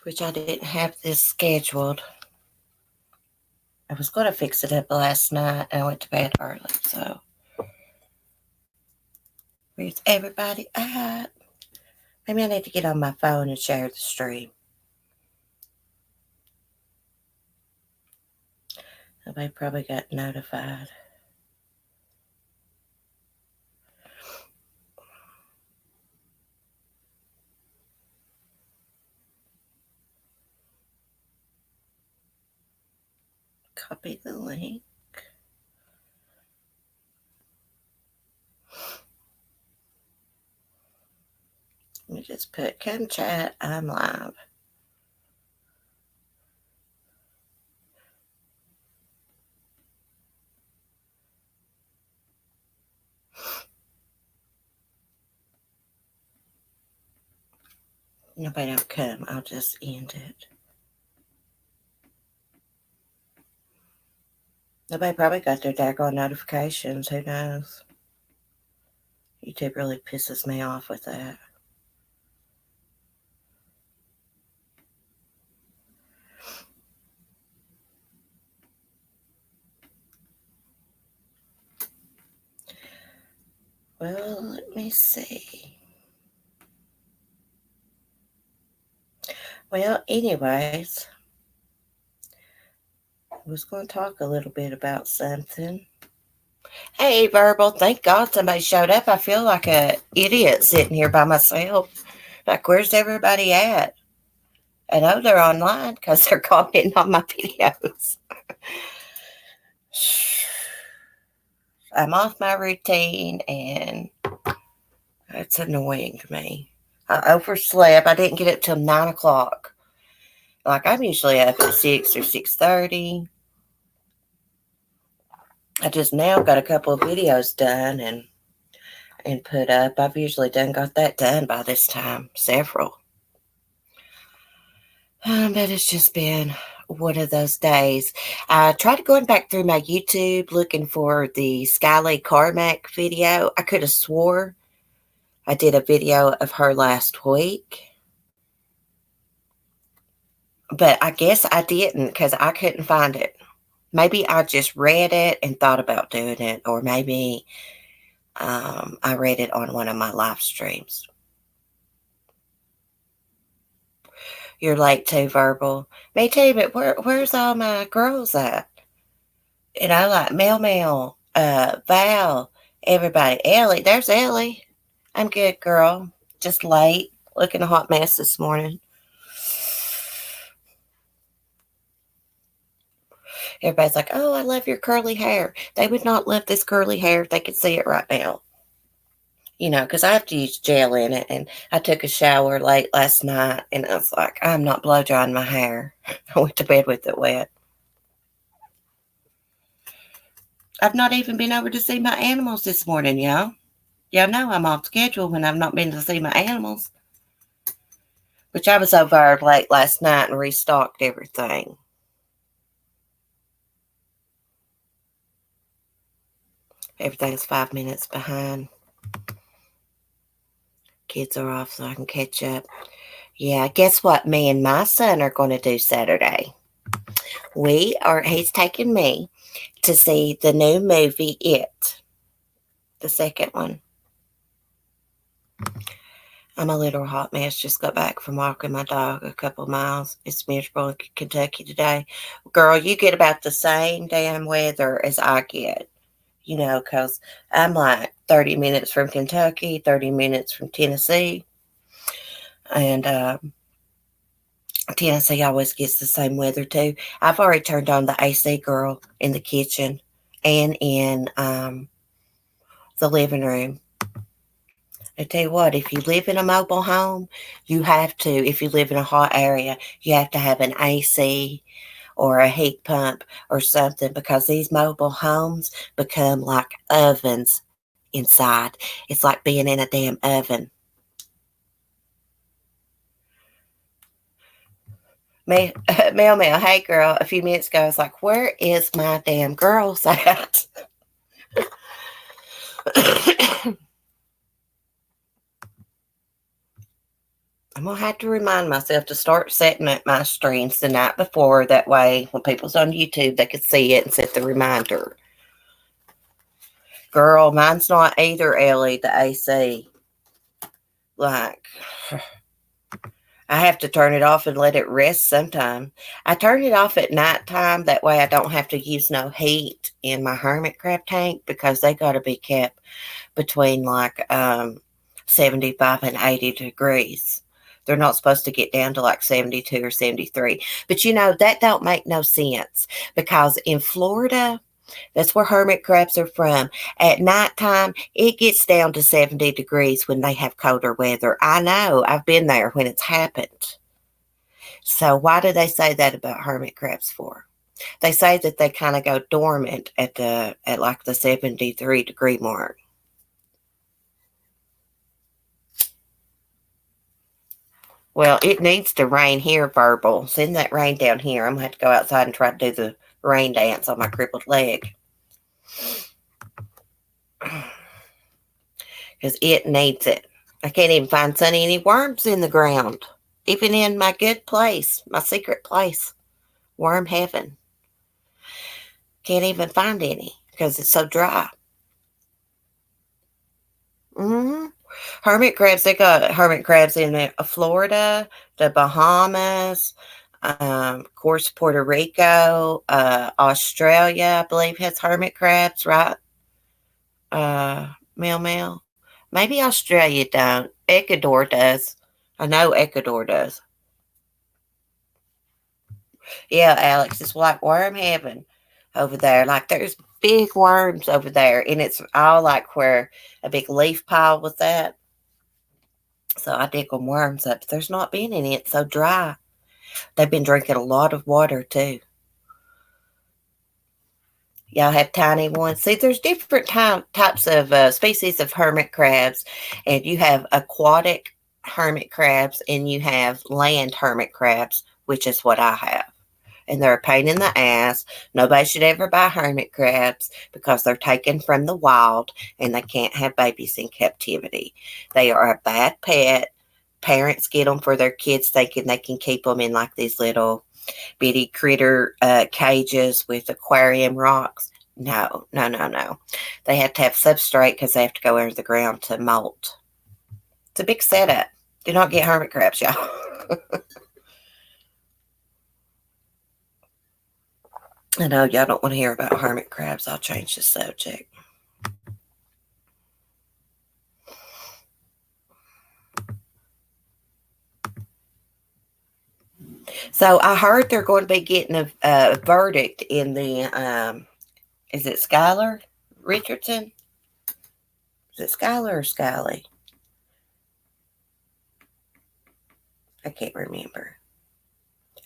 which I didn't have this scheduled. I was going to fix it up last night and I went to bed early. So, where's everybody at? Maybe I need to get on my phone and share the stream. Nobody probably got notified. Copy the link. Let me just put, come chat, I'm live. Nobody don't come, I'll just end it. Nobody probably got their daggone notifications, who knows? YouTube really pisses me off with that. Well, let me see. Well, anyways, I was going to talk a little bit about something. Hey, Verbal, thank God somebody showed up. I feel like an idiot sitting here by myself. Like, where's everybody at? I know they're online because they're commenting on my videos. I'm off my routine and it's annoying me. I overslept. I didn't get up till 9 o'clock. Like, I'm usually up at 6 or 6:30. I just now got a couple of videos done and put up. I've usually got that done by this time, several. But it's just been one of those days. I tried going back through my YouTube looking for the Skyly Carmack video. I could have swore I did a video of her last week. But I guess I didn't because I couldn't find it. Maybe I just read it and thought about doing it, or maybe I read it on one of my live streams. You're late too, Verbal. Me too, but where's all my girls at? And I like Mel, Val, everybody. Ellie, there's Ellie. I'm good, girl. Just late. Looking a hot mess this morning. Everybody's like, oh, I love your curly hair. They would not love this curly hair if they could see it right now. You know, because I have to use gel in it. And I took a shower late last night, and I was like, I'm not blow drying my hair. I went to bed with it wet. I've not even been over to see my animals this morning, y'all. Y'all know I'm off schedule when I've not been to see my animals. Which I was over late last night and restocked everything. Everything's 5 minutes behind. Kids are off so I can catch up. Yeah, guess what me and my son are going to do Saturday? He's taking me to see the new movie, It. The second one. I'm a little hot mess. Just got back from walking my dog a couple miles. It's miserable in Kentucky today. Girl, you get about the same damn weather as I get. You know, because I'm like 30 minutes from Kentucky, 30 minutes from Tennessee. And Tennessee always gets the same weather, too. I've already turned on the AC, girl, in the kitchen and in the living room. I tell you what, if you live in a mobile home, you have to, if you live in a hot area, you have to have an AC or a heat pump or something, because these mobile homes become like ovens inside. It's like being in a damn oven. Mel, hey girl, a few minutes ago, I was like, where is my damn girls at? I'm going to have to remind myself to start setting up my streams the night before. That way, when people's on YouTube, they can see it and set the reminder. Girl, mine's not either, Ellie, the AC. Like, I have to turn it off and let it rest sometime. I turn it off at nighttime. That way I don't have to use no heat in my hermit crab tank because they got to be kept between like 75 and 80 degrees. They're not supposed to get down to like 72 or 73. But you know, that don't make no sense because in Florida, that's where hermit crabs are from. At nighttime, it gets down to 70 degrees when they have colder weather. I know. I've been there when it's happened. So why do they say that about hermit crabs for? They say that they kind of go dormant at like the 73-degree mark. Well, it needs to rain here, verbal. Send that rain down here. I'm going to have to go outside and try to do the rain dance on my crippled leg. Because it needs it. I can't even find Sonny any worms in the ground. Even in my good place, my secret place. Worm heaven. Can't even find any because it's so dry. Mm-hmm. Hermit crabs, they got hermit crabs in Florida, the Bahamas, of course, Puerto Rico, Australia, I believe, has hermit crabs, right? Mel. Maybe Australia don't. Ecuador does. I know Ecuador does. Yeah, Alex, it's like worm heaven over there. Like there's big worms over there, and it's all like where a big leaf pile was at. So I dig them worms up. There's not been any. It's so dry. They've been drinking a lot of water too. Y'all have tiny ones. See, there's different types of species of hermit crabs, and you have aquatic hermit crabs and you have land hermit crabs, which is what I have. And they're a pain in the ass. Nobody should ever buy hermit crabs because they're taken from the wild and they can't have babies in captivity. They are a bad pet. Parents get them for their kids thinking they can keep them in like these little bitty critter cages with aquarium rocks. No, no, no, no. They have to have substrate because they have to go under the ground to molt. It's a big setup. Do not get hermit crabs, y'all. I know y'all don't want to hear about hermit crabs. I'll change the subject. So I heard they're going to be getting a verdict in the, is it Skylar Richardson? Is it Skylar or Skyly? I can't remember.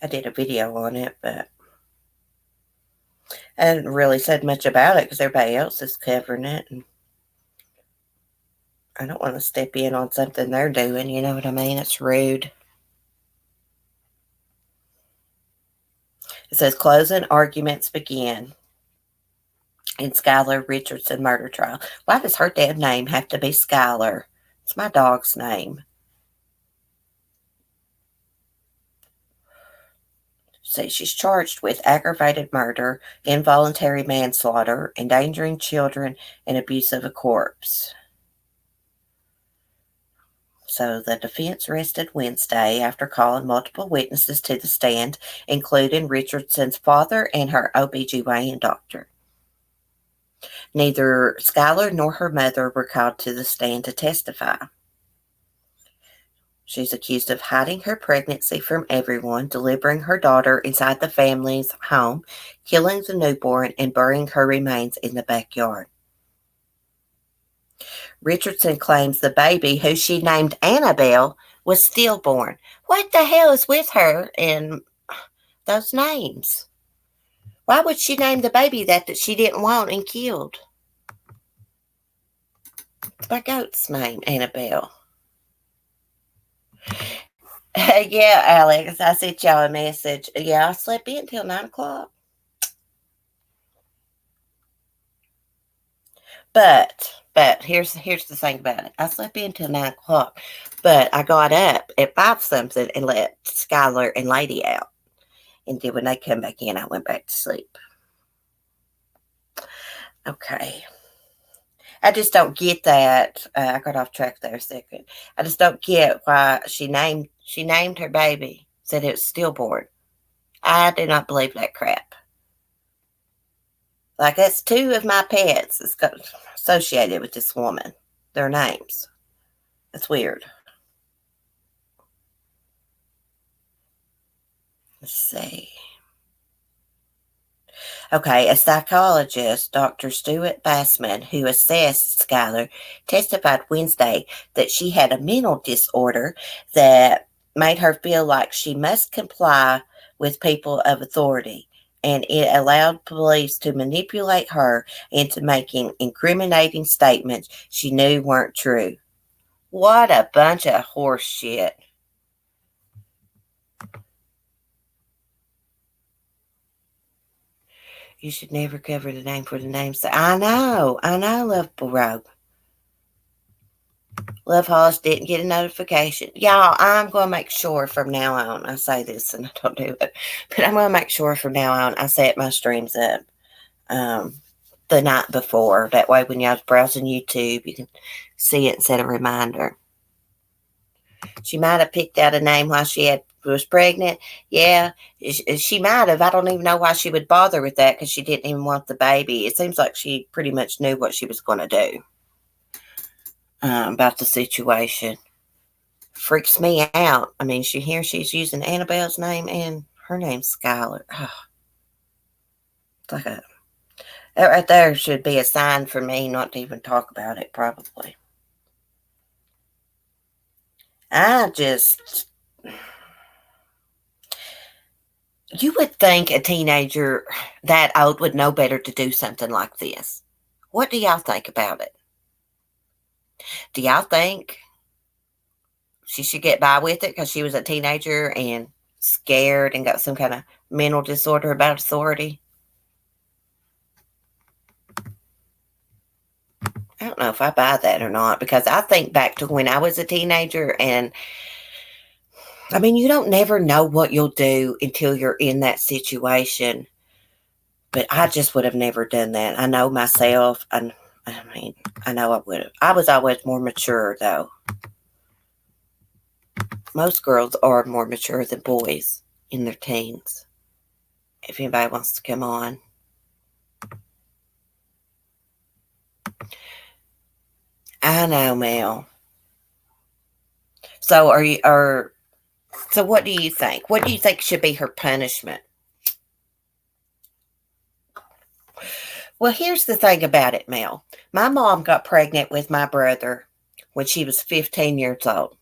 I did a video on it, but I hadn't really said much about it because everybody else is covering it. And I don't want to step in on something they're doing. You know what I mean? It's rude. It says closing arguments begin in Skylar Richardson murder trial. Why does her damn name have to be Skylar? It's my dog's name. So she's charged with aggravated murder, involuntary manslaughter, endangering children, and abuse of a corpse. So the defense rested Wednesday after calling multiple witnesses to the stand, including Richardson's father and her OBGYN doctor. Neither Skylar nor her mother were called to the stand to testify. She's accused of hiding her pregnancy from everyone, delivering her daughter inside the family's home, killing the newborn, and burying her remains in the backyard. Richardson claims the baby, who she named Annabelle, was stillborn. What the hell is with her and those names? Why would she name the baby that she didn't want and killed? It's my goat's name, Annabelle. Yeah, Alex, I sent y'all a message. Yeah, I slept in till 9 o'clock. But But here's the thing about it. I slept in till 9 o'clock, but I got up at 5 something and let Skylar and Lady out. And then when they come back in, I went back to sleep. Okay. I just don't get that. I got off track there a second. I just don't get why she named her baby, said it was stillborn. I do not believe that crap. Like that's two of my pets that's got associated with this woman. Their names. That's weird. Let's see. Okay, a psychologist, Dr. Stuart Bassman, who assessed Skylar, testified Wednesday that she had a mental disorder that made her feel like she must comply with people of authority, and it allowed police to manipulate her into making incriminating statements she knew weren't true. What a bunch of horse shit. You should never cover the name for the name's sake. I know, Love Rogue. Love Hollis didn't get a notification. Y'all, I'm going to make sure from now on, I say this and I don't do it, but I'm going to make sure from now on I set my streams up the night before. That way when y'all's browsing YouTube, you can see it and set a reminder. She might have picked out a name while she was pregnant. Yeah, she might have. I don't even know why she would bother with that because she didn't even want the baby. It seems like she pretty much knew what she was going to do about the situation. Freaks me out. I mean, she's using Annabelle's name and her name's Skylar. Oh, it's like that right there should be a sign for me not to even talk about it, probably. You would think a teenager that old would know better to do something like this. What do y'all think about it? Do y'all think she should get by with it because she was a teenager and scared and got some kind of mental disorder about authority? I don't know if I buy that or not, because I think back to when I was a teenager, and I mean, you don't never know what you'll do until you're in that situation. But I just would have never done that. I know myself, and I know I would have. I was always more mature, though. Most girls are more mature than boys in their teens. If anybody wants to come on. I know, Mel. So so what do you think? What do you think should be her punishment? Well, here's the thing about it, Mel. My mom got pregnant with my brother when she was 15 years old.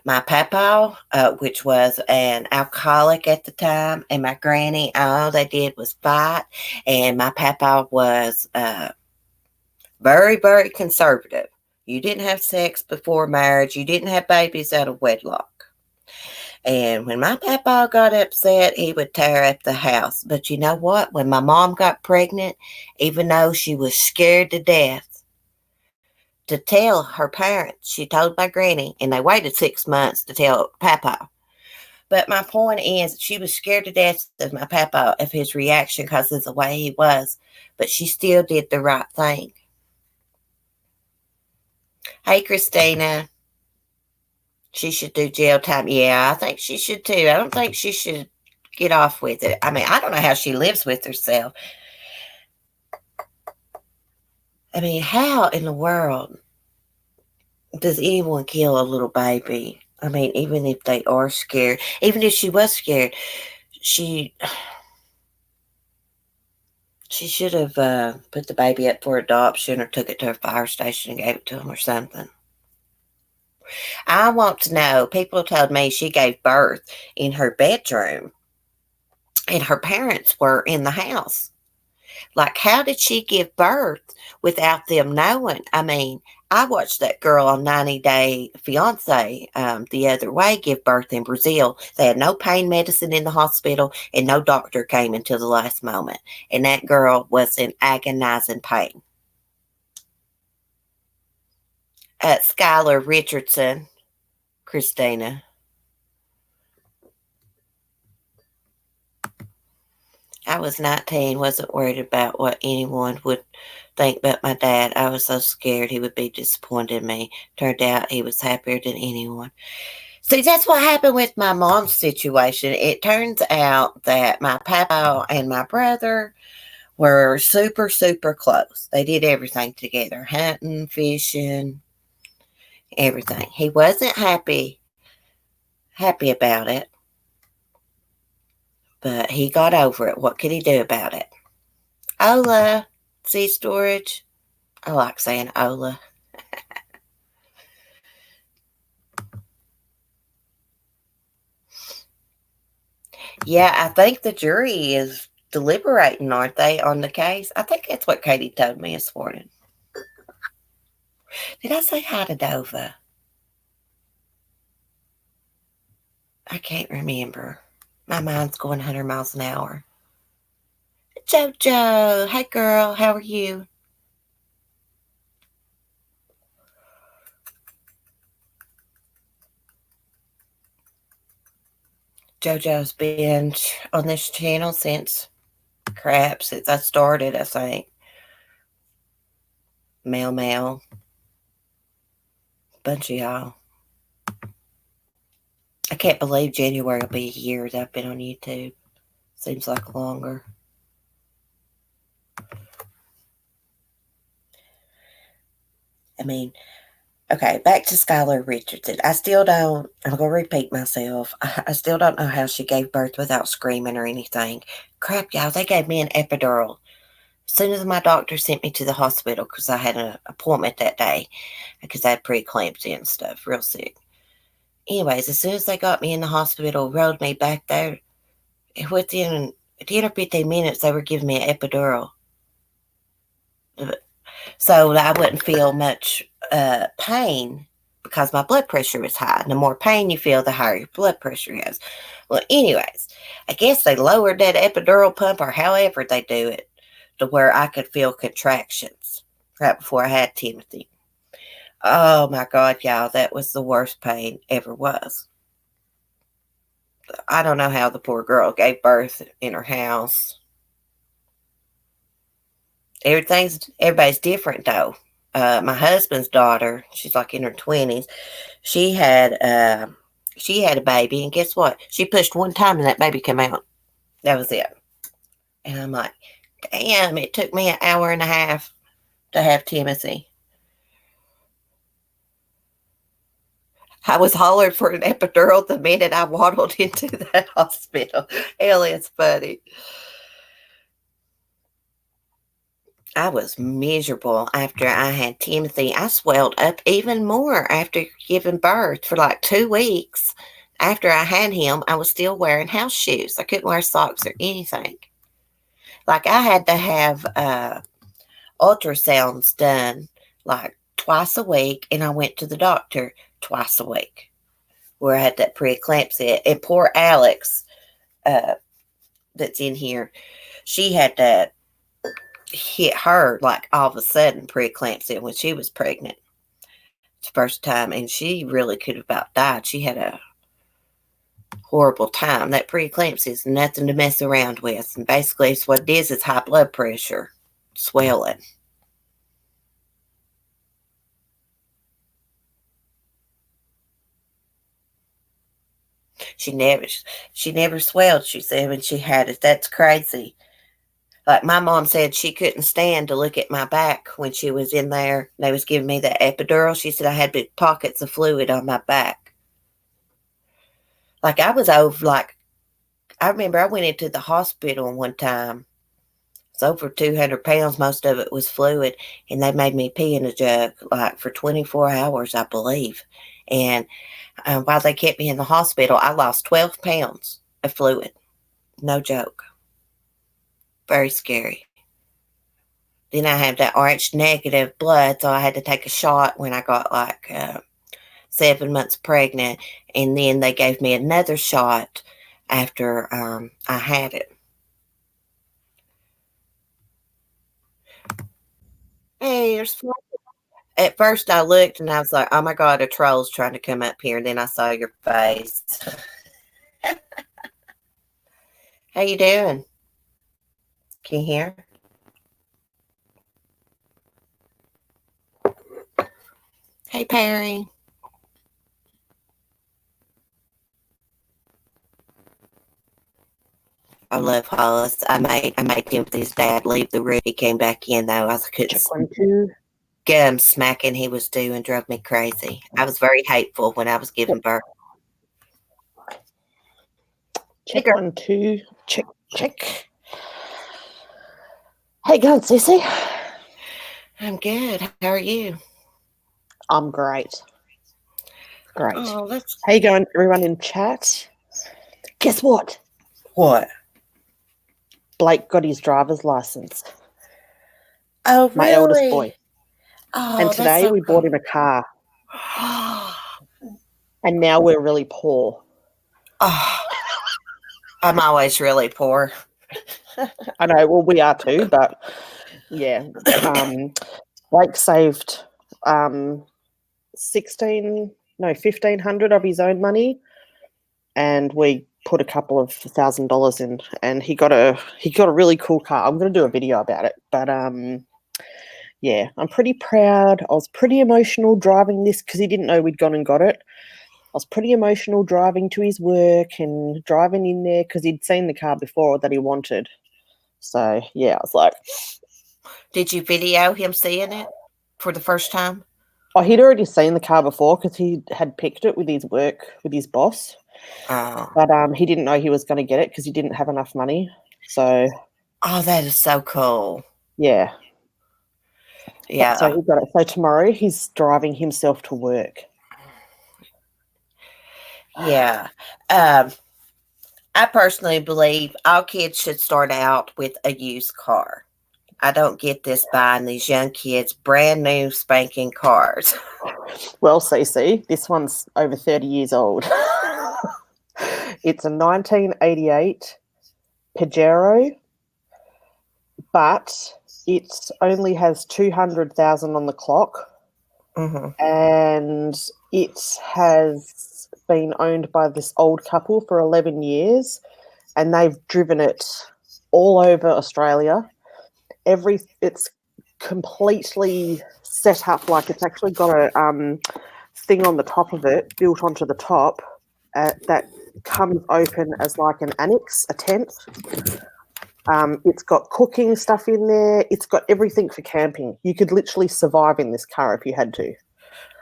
My papa, which was an alcoholic at the time, and my granny, all they did was fight. And my papa was very, very conservative. You didn't have sex before marriage. You didn't have babies out of wedlock. And when my papa got upset, he would tear up the house. But you know what? When my mom got pregnant, even though she was scared to death to tell her parents, she told my granny, and they waited 6 months to tell papa. But my point is, she was scared to death of my papa, of his reaction because of the way he was. But she still did the right thing. Hey, Christina. She should do jail time. Yeah, I think she should too. I don't think she should get off with it. I mean, I don't know how she lives with herself. I mean, how in the world does anyone kill a little baby? I mean, even if they are scared, even if she was scared, she should have put the baby up for adoption or took it to a fire station and gave it to them or something. I want to know, people told me she gave birth in her bedroom and her parents were in the house. Like, how did she give birth without them knowing? I mean, I watched that girl on 90 Day Fiance the other way give birth in Brazil. They had no pain medicine in the hospital and no doctor came until the last moment. And that girl was in agonizing pain. Skylar Richardson, Christina. I was 19, wasn't worried about what anyone would think about my dad. I was so scared he would be disappointed in me. Turned out he was happier than anyone. See, that's what happened with my mom's situation. It turns out that my papa and my brother were super, super close. They did everything together hunting, fishing, everything. He wasn't happy about it, but he got over it. What could he do about it? Ola, sea storage. I like saying Ola. Yeah, I think the jury is deliberating, aren't they, on the case? I think that's what Katie told me this morning. Did I say hi to Dova? I can't remember. My mind's going 100 miles an hour. JoJo, hey girl, how are you? JoJo's been on this channel since I started, I think. Mel, bunch of y'all. I can't believe January will be a year that I've been on YouTube. Seems like longer. I mean, okay, back to Skylar Richardson. I'm going to repeat myself. I still don't know how she gave birth without screaming or anything. Crap, y'all, they gave me an epidural. As soon as my doctor sent me to the hospital because I had an appointment that day because I had preeclampsia and stuff, real sick. Anyways, as soon as they got me in the hospital, rolled me back there, within 10 or 15 minutes, they were giving me an epidural. So I wouldn't feel much pain because my blood pressure was high. And the more pain you feel, the higher your blood pressure is. Well, anyways, I guess they lowered that epidural pump or however they do it to where I could feel contractions right before I had Timothy. Oh my God, y'all, that was the worst pain ever was. I don't know how the poor girl gave birth in her house. Everybody's different though. My husband's daughter, she's like in her 20s. She had she had a baby, and guess what? She pushed one time, and that baby came out. That was it. And I'm like, damn! It took me an hour and a half to have Timothy. I was hollered for an epidural the minute I waddled into that hospital. Hell, it's funny. I was miserable after I had Timothy. I swelled up even more after giving birth for like 2 weeks. After I had him, I was still wearing house shoes. I couldn't wear socks or anything. Like I had to have ultrasounds done like twice a week, and I went to the doctor twice a week where I had that preeclampsia. And poor Alex, uh, that's in here, she had that hit her like all of a sudden preeclampsia when she was pregnant. It's the first time, and she really could have about died. She had a horrible time. That preeclampsia is nothing to mess around with, and basically, it's what it is high blood pressure, swelling. She never, she never swelled. She said when she had it. That's crazy. Like my mom said, she couldn't stand to look at my back when she was in there. They was giving me the epidural. She said I had big pockets of fluid on my back. Like I was over. Like I remember I went into the hospital one time. It's over 200 pounds. Most of it was fluid, and they made me pee in a jug like for 24 hours, I believe. And while they kept me in the hospital, I lost 12 pounds of fluid. No joke. Very scary. Then I had that RH negative blood, so I had to take a shot when I got like 7 months pregnant, and then they gave me another shot after I had it. Hey, there's At first I looked and I was like, oh my God, a troll's trying to come up here. And then I saw your face. How you doing? Can you hear? Hey, Perry. I love Hollis. I made Timothy's dad leave the room. He came back in though. I couldn't get him smacking he was doing drove me crazy. I was very hateful when I was giving birth. Check 1, 2. Check. Hey, go on, Sissy. I'm good. How are you? I'm great. Great. Oh, how you going, everyone in chat? Guess what? What? Blake got his driver's license. Oh, really? My eldest boy. Oh, and today we bought him a car. And now we're really poor. Oh, I'm always really poor. I know. Well, we are too, but yeah. Blake saved $1,500 of his own money, and we put a couple of $1,000 in, and he got a really cool car. I'm going to do a video about it, but yeah, I'm pretty proud. I was pretty emotional driving this because he didn't know we'd gone and got it. I was pretty emotional driving to his work and driving in there because he'd seen the car before that he wanted. So yeah, I was like, did you video him seeing it for the first time? Oh, he'd already seen the car before because he had picked it with his work, with his boss. Oh. But he didn't know he was going to get it because he didn't have enough money. So. Oh, that is so cool. Yeah. Yeah. So he got it. So tomorrow he's driving himself to work. Yeah. I personally believe all kids should start out with a used car. I don't get this buying these young kids brand new spanking cars. Well, Cece, this one's over 30 years old. It's a 1988 Pajero, but it only has 200,000 on the clock. Mm-hmm. And it has been owned by this old couple for 11 years, and they've driven it all over Australia. It's completely set up, like it's actually got a thing on the top of it built onto the top that comes open as like an annex, a tent. It's got cooking stuff in there. It's got everything for camping. You could literally survive in this car if you had to.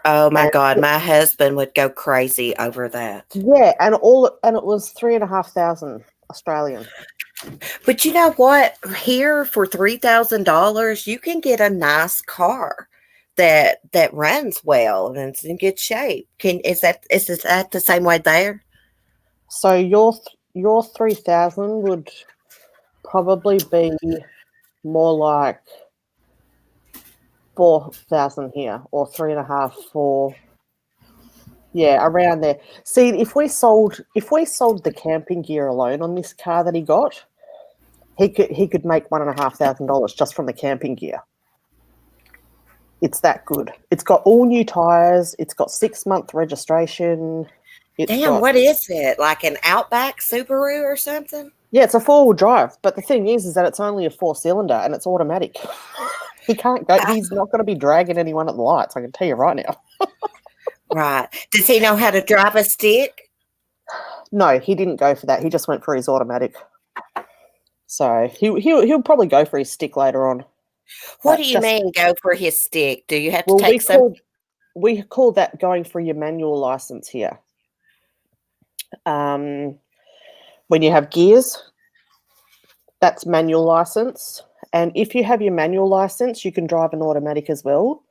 Oh my God, my husband would go crazy over that. Yeah, and it was 3,500 Australian. But you know what? Here for $3,000, you can get a nice car that runs well and it's in good shape. Is that the same way there? So your 3,000 would probably be more like 4,000 here, or 3.5, 4. Yeah, around there. See, if we sold the camping gear alone on this car that he got, he could make $1,500 just from the camping gear. It's that good. It's got all new tires. It's got 6-month registration. What is it? Like an Outback Subaru or something? Yeah, it's a 4-wheel drive. But the thing is that it's only a 4-cylinder and it's automatic. He can't go. He's not going to be dragging anyone at the lights. I can tell you right now. Right. Does he know how to drive a stick? No, he didn't go for that. He just went for his automatic. So he'll probably go for his stick later on. What do you mean go for his stick? Do you have to take we call that going for your manual license here. When you have gears, that's manual license. And if you have your manual license, you can drive an automatic as well.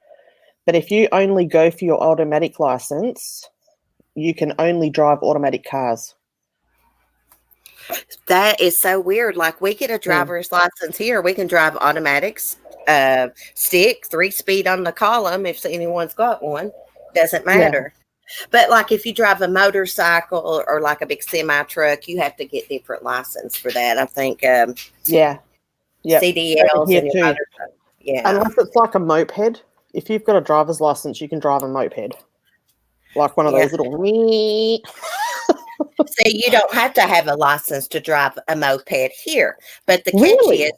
But if you only go for your automatic license, you can only drive automatic cars. That is so weird. Like we get a driver's license here. We can drive automatics, stick, 3-speed on the column if anyone's got one. Doesn't matter. Yeah. But like if you drive a motorcycle or like a big semi truck, you have to get different license for that. I think CDLs and your motorcycle. Yeah. Unless it's like a moped. if you've got a driver's license, you can drive a moped, like one of Yeah. those little. Wee. See, you don't have to have a license to drive a moped here, but the catch is Really? you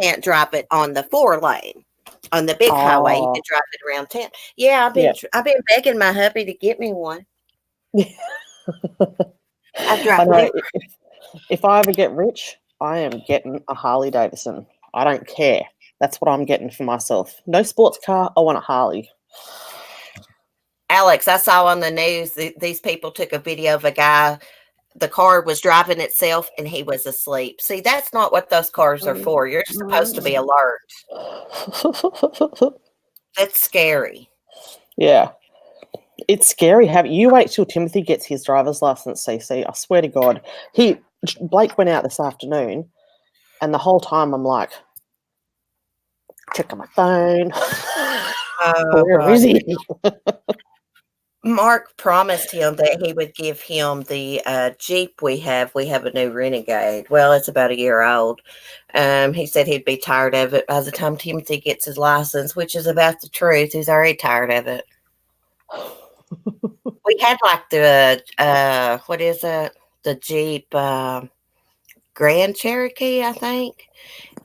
can't drive it on the 4 lane. On the big highway, you can Oh, drive it around town. Yeah, yeah. I've been begging my hubby to get me one. I've I drive know. it. If I ever get rich, I am getting a Harley Davidson. I don't care. That's what I'm getting for myself. No sports car. I want a Harley. Alex, I saw on the news these people took a video of a guy. The car was driving itself and he was asleep. See, that's not what those cars are for. You're supposed to be alert. That's scary. Yeah. It's scary. Have you wait till Timothy gets his driver's license, CC? I swear to God. Blake went out this afternoon, and the whole time I'm like, checking my phone. Oh, Where is buddy. he? Mark promised him that he would give him the Jeep we have. We have a new Renegade. Well, it's about a year old. He said he'd be tired of it by the time Timothy gets his license, which is about the truth. He's already tired of it. We had like the what is it? The Jeep Grand Cherokee, I think.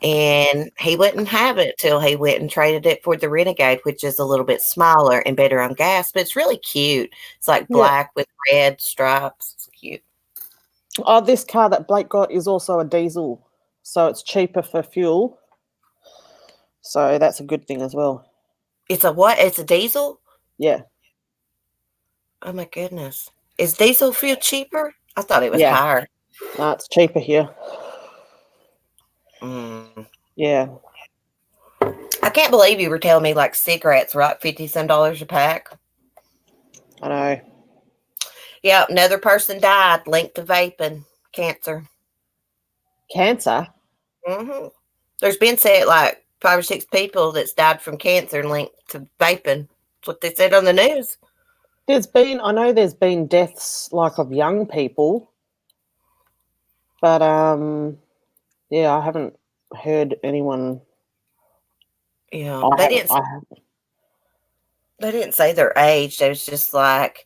And he wouldn't have it till he went and traded it for the Renegade, which is a little bit smaller and better on gas, but it's really cute. It's like Yeah. black with red stripes. It's cute. Oh, this car that Blake got is also a diesel, so it's cheaper for fuel. So that's a good thing as well. It's a what? It's a diesel? Yeah. Oh my goodness. Is diesel fuel cheaper? I thought it was Yeah. higher. No, it's cheaper here. Mm. Yeah. I can't believe you were telling me like cigarettes were like 50 some dollars a pack. I know. Yeah, another person died linked to vaping cancer. Cancer? hmm There's been said like 5 or 6 people that's died from cancer linked to vaping. That's what they said on the news. I know there's been deaths like of young people, but yeah, I haven't heard anyone. Yeah, I haven't. I haven't. they didn't say their age. It was just like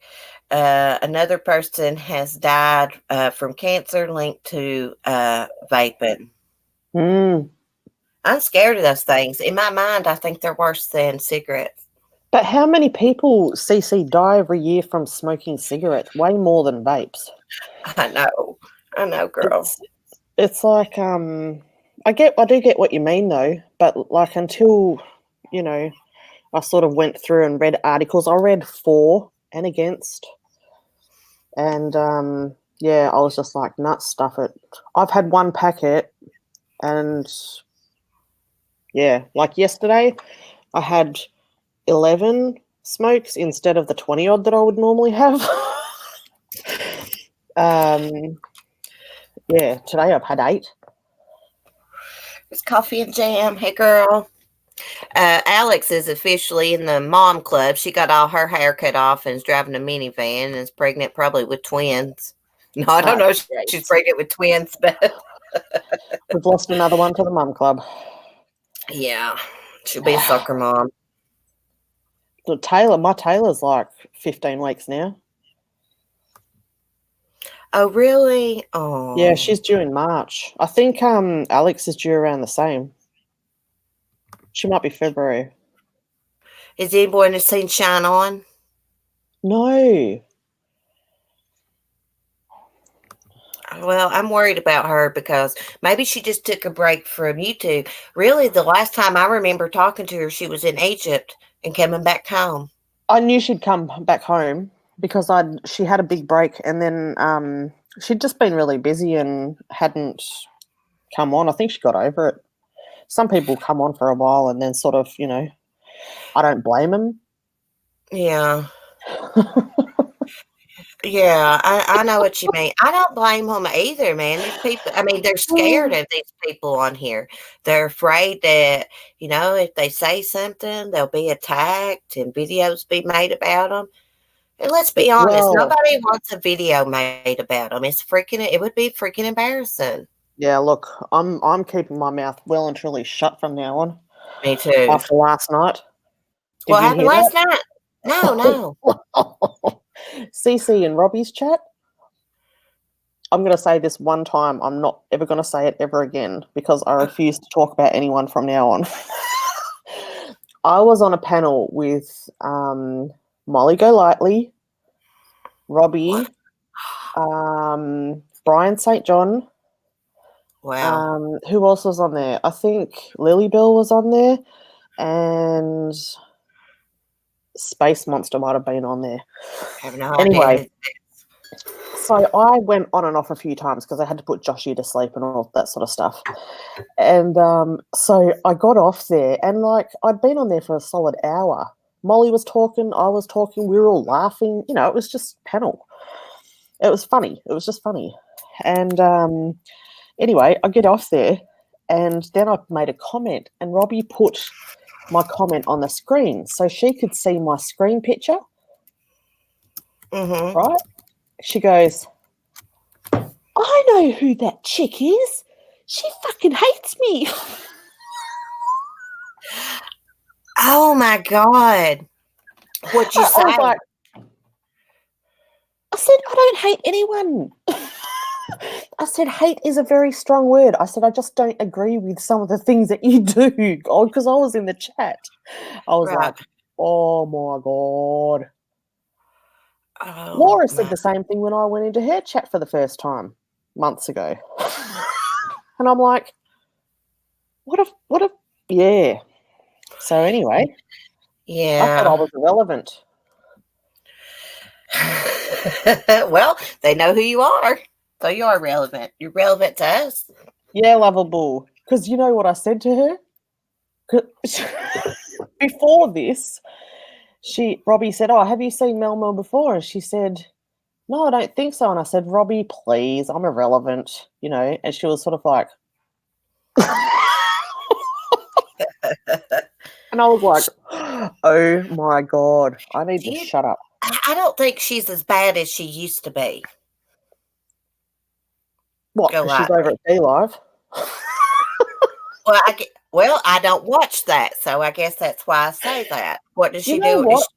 another person has died from cancer linked to vaping. Mm. I'm scared of those things. In my mind, I think they're worse than cigarettes. But how many people, CC, die every year from smoking cigarettes? Way more than vapes. I know, girl. It's it's like I do get what you mean though, but like until you know I sort of went through and read articles. I read for and against, and yeah, I was just like, nuts, stuff it. I've had one packet, and yeah, like yesterday, I had 11 smokes instead of the 20 odd that I would normally have. um, yeah, today I've had 8. It's coffee and jam. Hey, girl. Alex is officially in the mom club. She got all her hair cut off and is driving a minivan and is pregnant, probably with twins. No, I don't know if That's great. she's pregnant with twins, but We've lost another one to the mum club. yeah, she'll be a soccer mom. My Taylor's like 15 weeks now. Oh, really? Yeah, Oh, she's due in March. I think Alex is due around the same. She might be February. is anyone seen Shine On? No. Well, I'm worried about her because maybe she just took a break from YouTube. Really, the last time I remember talking to her, she was in Egypt and coming back home. I knew she'd come back home because she had a big break and then she'd just been really busy and hadn't come on. I think she got over it. Some people come on for a while and then sort of, I don't blame them. Yeah. Yeah, I know what you mean. I don't blame them either, man. These people, I mean, they're scared of these people on here. They're afraid that, if they say something, they'll be attacked and videos be made about them. And let's be honest, Well, nobody wants a video made about them. It would be freaking embarrassing. yeah, look, I'm keeping my mouth well and truly shut from now on Me too. after last night. Did What you happened hear last that? night? No, no. Cece and Robbie's chat. I'm going to say this one time. I'm not ever going to say it ever again because I refuse to talk about anyone from now on. I was on a panel with Molly Golightly, Robbie, Brian St. John. Wow. Who else was on there? I think Lily Bell was on there, and Space Monster might have been on there. I have no idea Anyway, who. so I went on and off a few times because I had to put Joshy to sleep and all that sort of stuff. And so I got off there, and like I'd been on there for a solid hour. Molly was talking, I was talking, we were all laughing. You know, it was just panel. It was funny. It was just funny. And anyway, I get off there, and then I made a comment, and Robbie put my comment on the screen so she could see my screen picture, Mm-hmm. right? She goes, I know who that chick is. She fucking hates me. Oh my God. What'd you I was say? like, I said, I don't hate anyone. I said, hate is a very strong word. I said, I just don't agree with some of the things that you do. God, because I was in the chat. I was Right. like, oh my God. Oh Laura said my. the same thing when I went into her chat for the first time months ago. And I'm like, what a, yeah. So anyway, I thought I Yeah. was irrelevant. Well, they know who you are. So you are relevant. You're relevant to us. Yeah, lovable. Because you know what I said to her? 'Cause before this, Robbie said, oh, have you seen Mel Mel before? And she said, no, I don't think so. And I said, Robbie, please, I'm irrelevant, you know. And she was sort of like, and I was like, oh my God, I need to You, shut up. I don't think she's as bad as she used to be. What? Go Because she's over lightly. at D Live. Well, I don't watch that, so I guess that's why I say that. What does You she know do? what?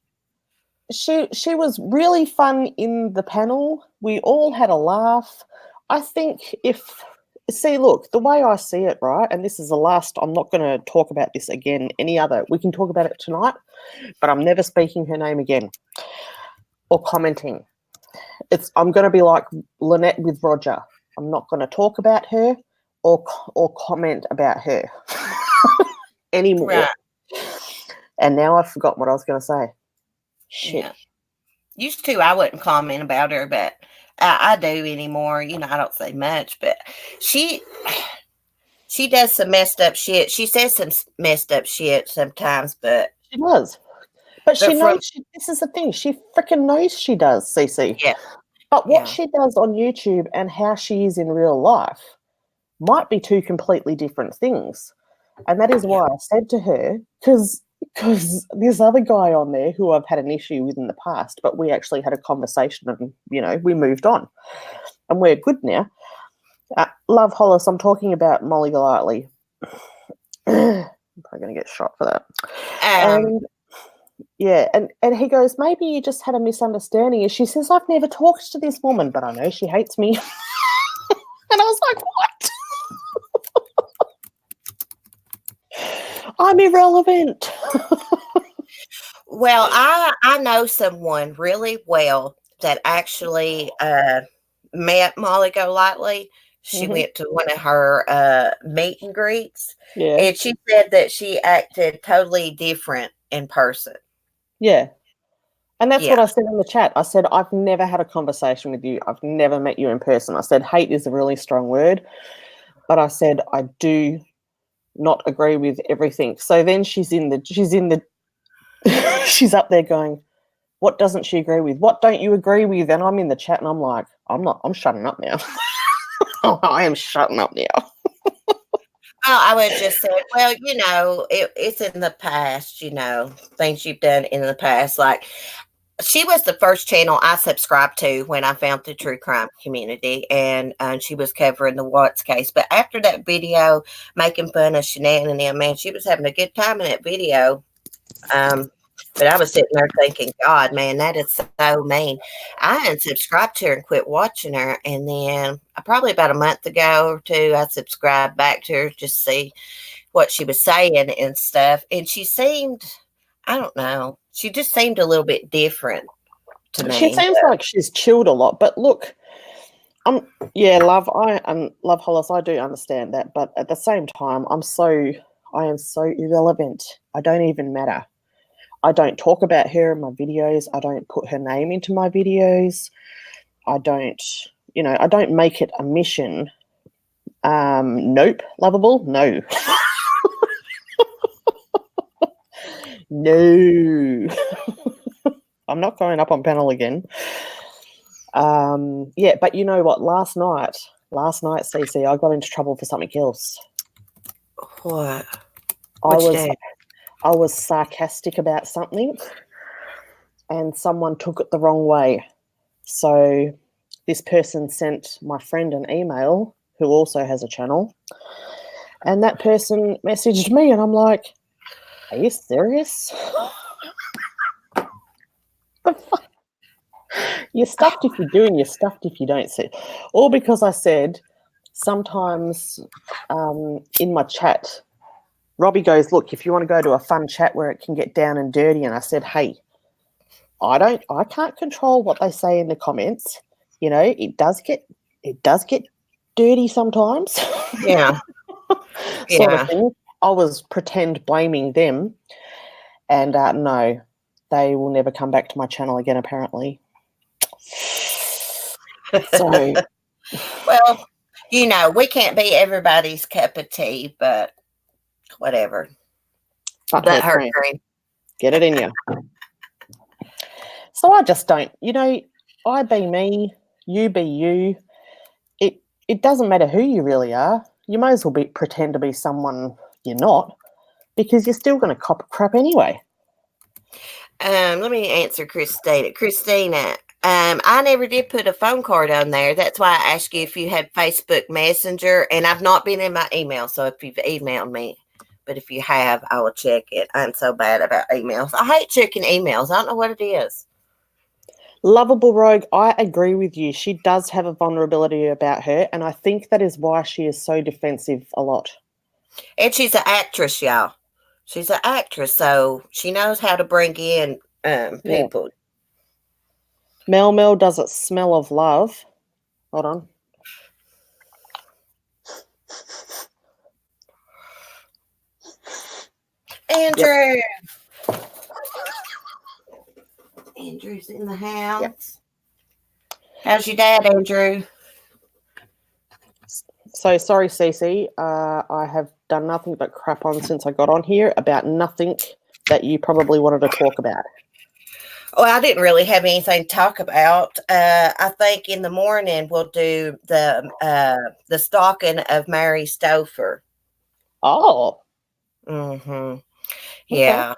She was really fun in the panel. We all had a laugh. I think if see, look, the way I see it, right, and this is the last. I'm not going to talk about this again. Any other? We can talk about it tonight, but I'm never speaking her name again or commenting. I'm going to be like Lynette with Roger. I'm not going to talk about her or comment about her Right. anymore. And now I've forgotten what I was going to say. Shit. Yeah. Used to, I wouldn't comment about her, but I do anymore. I don't say much, but she she does some messed up shit. She says some messed up shit sometimes, She does. But she but from knows this is the thing. She freaking knows she does, Cece. yeah, But what yeah, she does on YouTube and how she is in real life might be two completely different things. And that is yeah, why I said to her, because this other guy on there who I've had an issue with in the past, but we actually had a conversation and, we moved on. And we're good now. Love Hollis, I'm talking about Molly Golightly. I'm probably going to get shot for that. um, And yeah, and he goes, maybe you just had a misunderstanding. And she says, I've never talked to this woman, but I know she hates me. And I was like, what? I'm irrelevant. well, I know someone really well that actually met Molly Golightly. She Hmm. went to one of her meet and greets, Yeah, and she said that she acted totally different in person. yeah. And that's Yeah, what I said in the chat. I said, I've never had a conversation with you. I've never met you in person. I said, hate is a really strong word, but I said, I do not agree with everything. So then she's up there going, what doesn't she agree with? What don't you agree with? And I'm in the chat and I'm like, I'm shutting up now. I am shutting up now. well, I would just say, well, it's in the past. Things you've done in the past. Like she was the first channel I subscribed to when I found the true crime community, and she was covering the Watts case. But after that video making fun of Shanann and them, man, she was having a good time in that video. Um, But I was sitting there thinking, God, man, that is so mean. I unsubscribed to her and quit watching her. And then probably about a month ago or two, I subscribed back to her just to see what she was saying and stuff. And she seemed, I don't know, she just seemed a little bit different to She me. seems like she's chilled a lot, but look, yeah, love Hollis. I do understand that, but at the same time, I am so irrelevant. I don't even matter. I don't talk about her in my videos. I don't put her name into my videos. I don't, I don't make it a mission. Nope, lovable. No, no. I'm not going up on panel again. Yeah, but you know what? Last night, Cece, I got into trouble for something else. What? I What you was do? I was sarcastic about something, and someone took it the wrong way. So this person sent my friend an email, who also has a channel, and that person messaged me, and I'm like, "Are you serious? You're stuffed if you do, and you're stuffed if you don't." See, all because I said sometimes in my chat, Robbie goes, "Look, if you want to go to a fun chat where it can get down and dirty," and I said, "Hey, I can't control what they say in the comments. It does get dirty sometimes." Yeah. Sort of Yeah. thing. I was pretend blaming them, and no, they will never come back to my channel again, apparently. So, Well, we can't be everybody's cup of tea, but whatever. but her But her cream, cream. get it in you. So I just don't, I be me, you be you. It doesn't matter who you really are. You may as well pretend to be someone you're not, because you're still going to cop crap anyway. Let me answer Christina. Christina, I never did put a phone card on there. That's why I asked you if you had Facebook Messenger, and I've not been in my email. So if you've emailed me, but if you have, I will check it. I'm so bad about emails. I hate checking emails. I don't know what it is. Lovable Rogue, I agree with you. She does have a vulnerability about her, and I think that is why she is so defensive a lot. And she's an actress, y'all. She's an actress, so she knows how to bring in Yeah. people. Mel does it smell of love. Hold on. Yep. Andrew. Andrew's in the Yep. house. How's your dad, Andrew? So sorry, Cece. I have done nothing but crap on since I got on here about nothing that you probably wanted to talk about. Well, I didn't really have anything to talk about. I think in the morning we'll do the stalking of Mary Stouffer. Oh, Mm-hmm. okay. Yeah.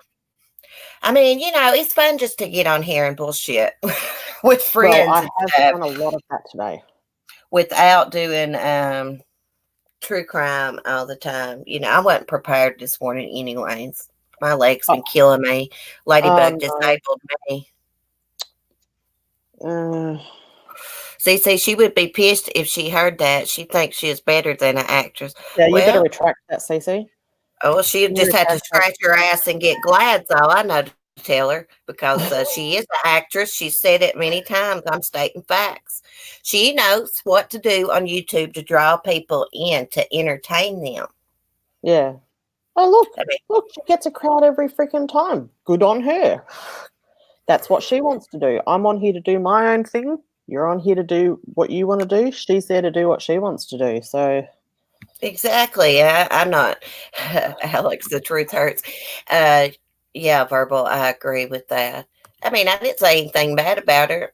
I mean, it's fun just to get on here and bullshit with Well, friends I and have stuff done a lot of that today. without doing true crime all the time. I wasn't prepared this morning anyways. My leg's Oh, been killing me. Ladybug no. disabled me. Uh, See, she would be pissed if she heard that. She thinks she is better than an actress. yeah, you better Well, retract that, Cece. oh, she'd You just have to retract that. scratch her ass and get glad. That's all I know to tell her because she is an actress. She's said it many times. I'm stating facts. She knows what to do on YouTube to draw people in to entertain them. Yeah. Oh, look, I mean, look, she gets a crowd every freaking time. Good on her. That's what she wants to do. I'm on here to do my own thing. You're on here to do what you want to do. She's there to do what she wants to do. So, exactly. I'm not, Alex. The truth hurts. Uh, yeah, verbal. I agree with that. I mean, I didn't say anything bad about her.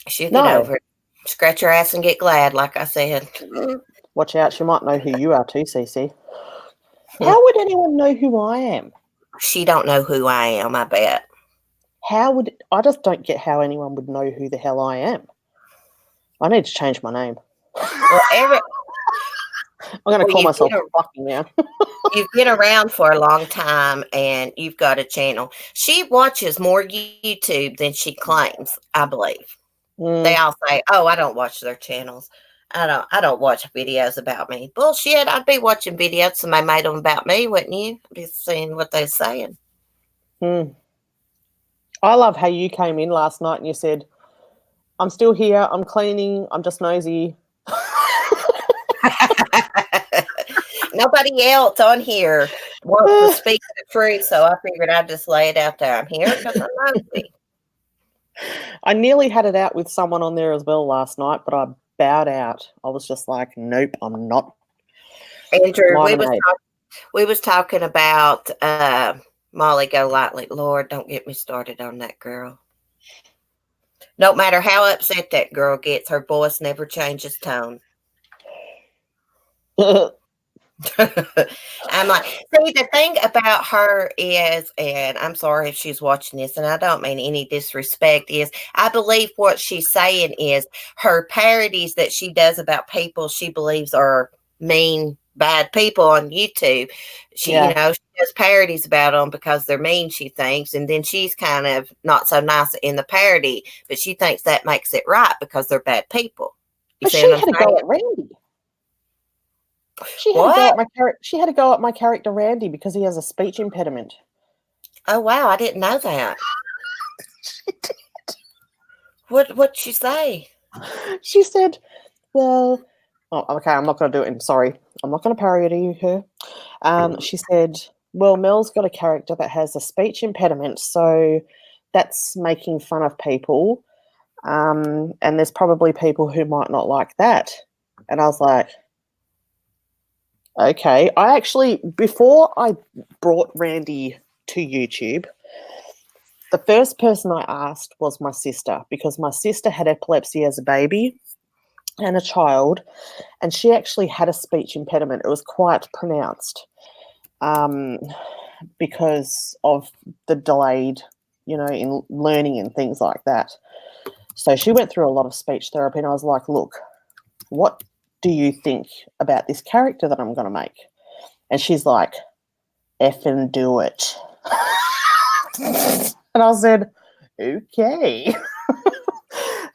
She'll get no, over it. Scratch her ass and get glad, like I said. watch out. She might know who you are too, Cece. How would anyone know who I am? She don't know who I am, I bet. I just don't get how anyone would know who the hell I am. I need to change my name. Well, I'm going to Well, call myself fucking now. you've been around for a long time, and you've got a channel. She watches more YouTube than she claims, I believe. They Mm, all say, "Oh, I don't watch their channels. I don't watch videos about me." Bullshit. I'd be watching videos somebody made them about me, wouldn't you? Be seeing what they're saying. mm. I love how you came in last night and you said, I'm still here, I'm cleaning, I'm just nosy. Nobody else on here wants to speak the truth, so I figured I'd just lay it out there. I'm here because I'm nosy. I nearly had it out with someone on there as well last night, but I bowed out. I was just like, nope, I'm not. Andrew, Limonade. we was talking about Molly Golightly. Lord, don't get me started on that girl. No matter how upset that girl gets, her voice never changes tone. I'm like, see, the thing about her is, and I'm sorry if she's watching this, and I don't mean any disrespect, is I believe what she's saying is her parodies that she does about people she believes are mean, bad people on YouTube. She, Yeah. she does parodies about them because they're mean, she thinks, and then she's kind of not so nice in the parody, but she thinks that makes it right because they're bad people. You But see what she I'm had a go saying? at Randy. She had a go What? at my character. She had a go at my character Randy because he has a speech impediment. Oh wow, I didn't know that. What'd she say? She said, "Well, oh, okay, I'm not going to do it. I'm sorry, I'm not going to parody her." She said, "Well, Mel's got a character that has a speech impediment, so that's making fun of people, and there's probably people who might not like that." And I was like, "Okay." I actually, before I brought Randy to YouTube, the first person I asked was my sister because my sister had epilepsy as a baby and a child, and she actually had a speech impediment. It was quite pronounced um, because of the delayed, in learning and things like that. So she went through a lot of speech therapy, and I was like, look, what do you think about this character that I'm going to make? And she's like, effing do it. And I said, okay.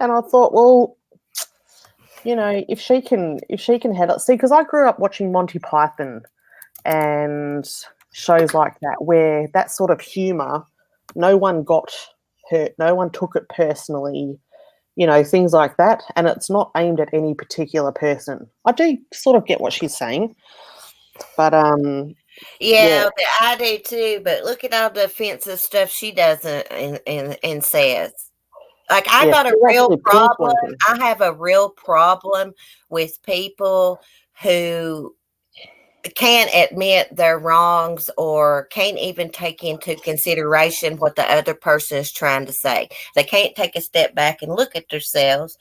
And I thought, well, if she can handle it, see, because I grew up watching Monty Python and shows like that where that sort of humor, no one got hurt, no one took it personally, things like that, and it's not aimed at any particular person. I do sort of get what she's saying, but yeah, Yeah, but I do too. But look at all the offensive stuff she does and says. Like I yeah, got a she's real actually problem. pinpointing. I have a real problem with people who can't admit their wrongs or can't even take into consideration what the other person is trying to say. They can't take a step back and look at themselves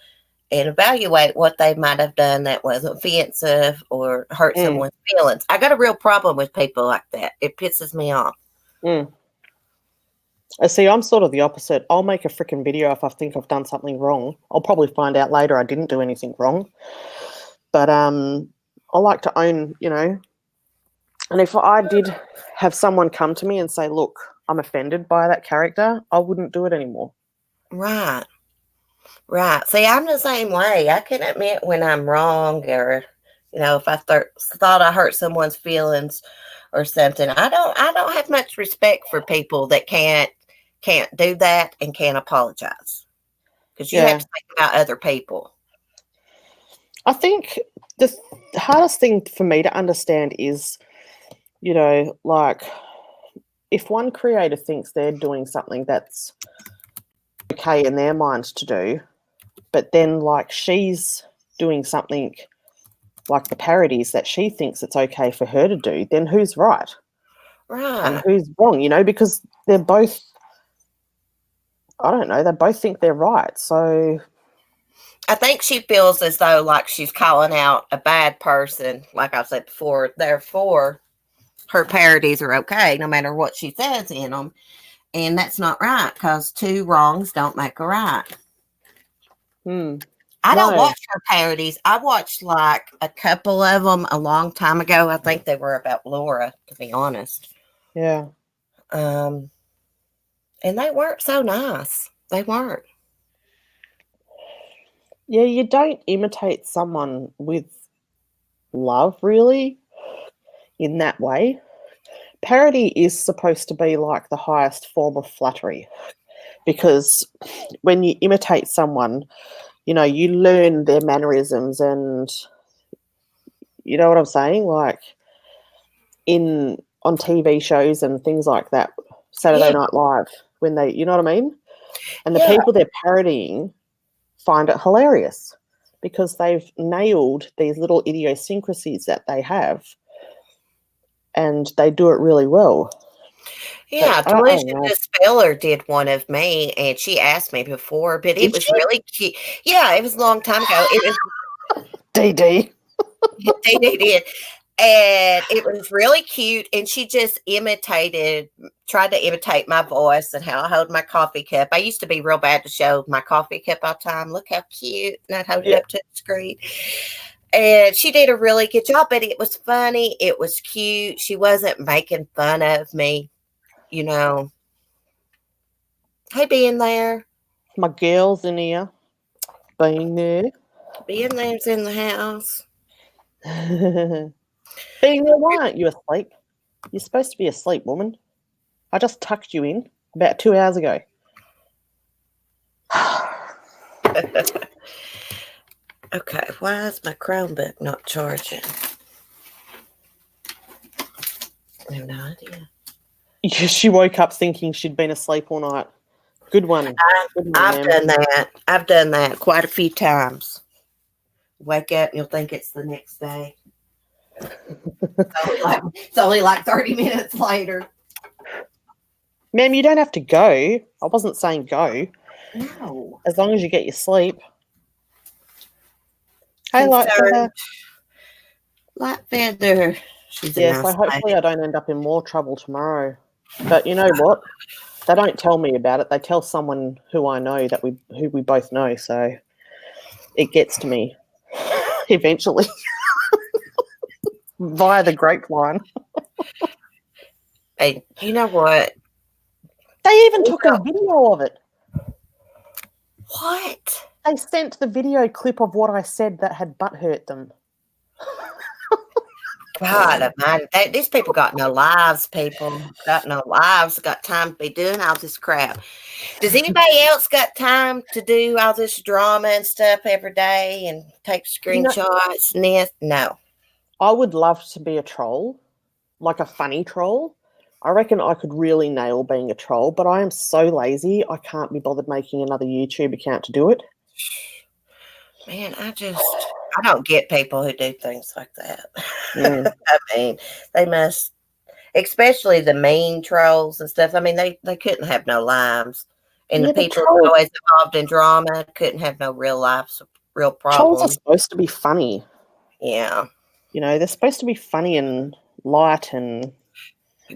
and evaluate what they might have done that was offensive or hurt Mm, someone's feelings. I got a real problem with people like that. It pisses me off. mm. See, I'm sort of the opposite. I'll make a freaking video if I think I've done something wrong. I'll probably find out later I didn't do anything wrong, but I like to own, and if I did have someone come to me and say, look, I'm offended by that character, I wouldn't do it anymore. Right, right. See, I'm the same way. I can admit when I'm wrong or, if I thought I hurt someone's feelings or something. I don't have much respect for people that can't do that and can't apologize because you have Yeah. to think about other people. I think the hardest thing for me to understand is, like if one creator thinks they're doing something that's okay in their mind to do, but then like she's doing something like the parodies that she thinks it's okay for her to do, then who's right and Right. who's wrong, because they're both, I don't know, they both think they're right. So, I think she feels as though like she's calling out a bad person, like I said before. Therefore, her parodies are okay, no matter what she says in them, and that's not right because two wrongs don't make a right. hmm. I don't No. watch her parodies. I watched like a couple of them a long time ago. I think they were about Laura, to be honest. Yeah. Um, and they weren't so nice. They weren't. Yeah, you don't imitate someone with love, really, in that way. Parody is supposed to be like the highest form of flattery because when you imitate someone, you learn their mannerisms and you know what I'm saying? Like in on TV shows and things like that, Saturday Yeah, Night Live, when you know what I mean? And the yeah, people they're parodying find it hilarious because they've nailed these little idiosyncrasies that they have and they do it really well. But yeah. I Delusion don't know. the Speller did one of me, and she asked me before, but it Did was she? really cute. Yeah, it was a long time ago. It was DD. they did, and it was really cute. And she just tried to imitate my voice and how I hold my coffee cup. I used to be real bad to show my coffee cup all the time. Look how cute, and I'd hold it Yeah. up to the screen. And she did a really good job, but it was funny. It was cute. She wasn't making fun of me, you know. Hey, being there. My girl's in here. Being there. Being there's in the house. Being there, why aren't you asleep? You're supposed to be asleep, woman. I just tucked you in about 2 hours ago. Okay, why is my Chromebook not charging? I have no idea. She woke up thinking she'd been asleep all night. Good one. Good one, I've ma'am. done that. I've done that quite a few times. Wake up and you'll think it's the next day. It's only like 30 minutes later. Ma'am, you don't have to go. I wasn't saying go. No. As long as you get your sleep. Hey, Light Concerned. Feather. Light Feather. She's a Yeah, so nice hopefully lady. I don't end up in more trouble tomorrow. But you know what? They don't tell me about it. They tell someone who I know who we both know. So it gets to me eventually via the grapevine. Hey, you know what? They even took a video of it. What? They sent the video clip of what I said that had butt hurt them. God, these people got no lives, people. Got no lives, got time to be doing all this crap. Does anybody else got time to do all this drama and stuff every day and take You know, screenshots and this? No. I would love to be a troll, like a funny troll. I reckon I could really nail being a troll, but I am so lazy, I can't be bothered making another YouTube account to do it. Man, I don't get people who do things like that. Mm. I mean, they must, especially the mean trolls and stuff. I mean, they couldn't have no lives. And the Yeah, but people always involved in drama couldn't have no real lives, real trolls are problems. supposed to be funny. Yeah. They're supposed to be funny and light and...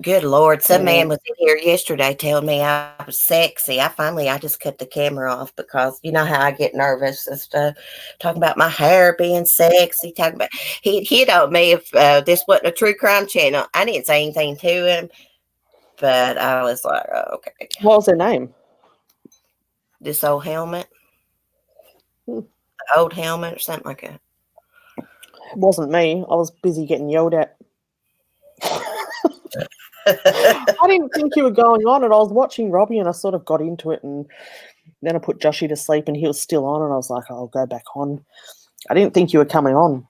Good Lord. Some Yeah. man was in here yesterday telling me I was sexy. I just cut the camera off because you know how I get nervous and stuff. Talking about my hair being sexy. Talking about he'd hit on me if this wasn't a true crime channel. I didn't say anything to him, but I was like, oh, okay. What was her name? This old helmet, Hmm. old helmet or something like that. It wasn't me. I was busy getting yelled at. I didn't think you were going on, and I was watching Robbie, and I sort of got into it, and then I put Joshy to sleep, and he was still on, and I was like, I'll go back on. I didn't think you were coming on.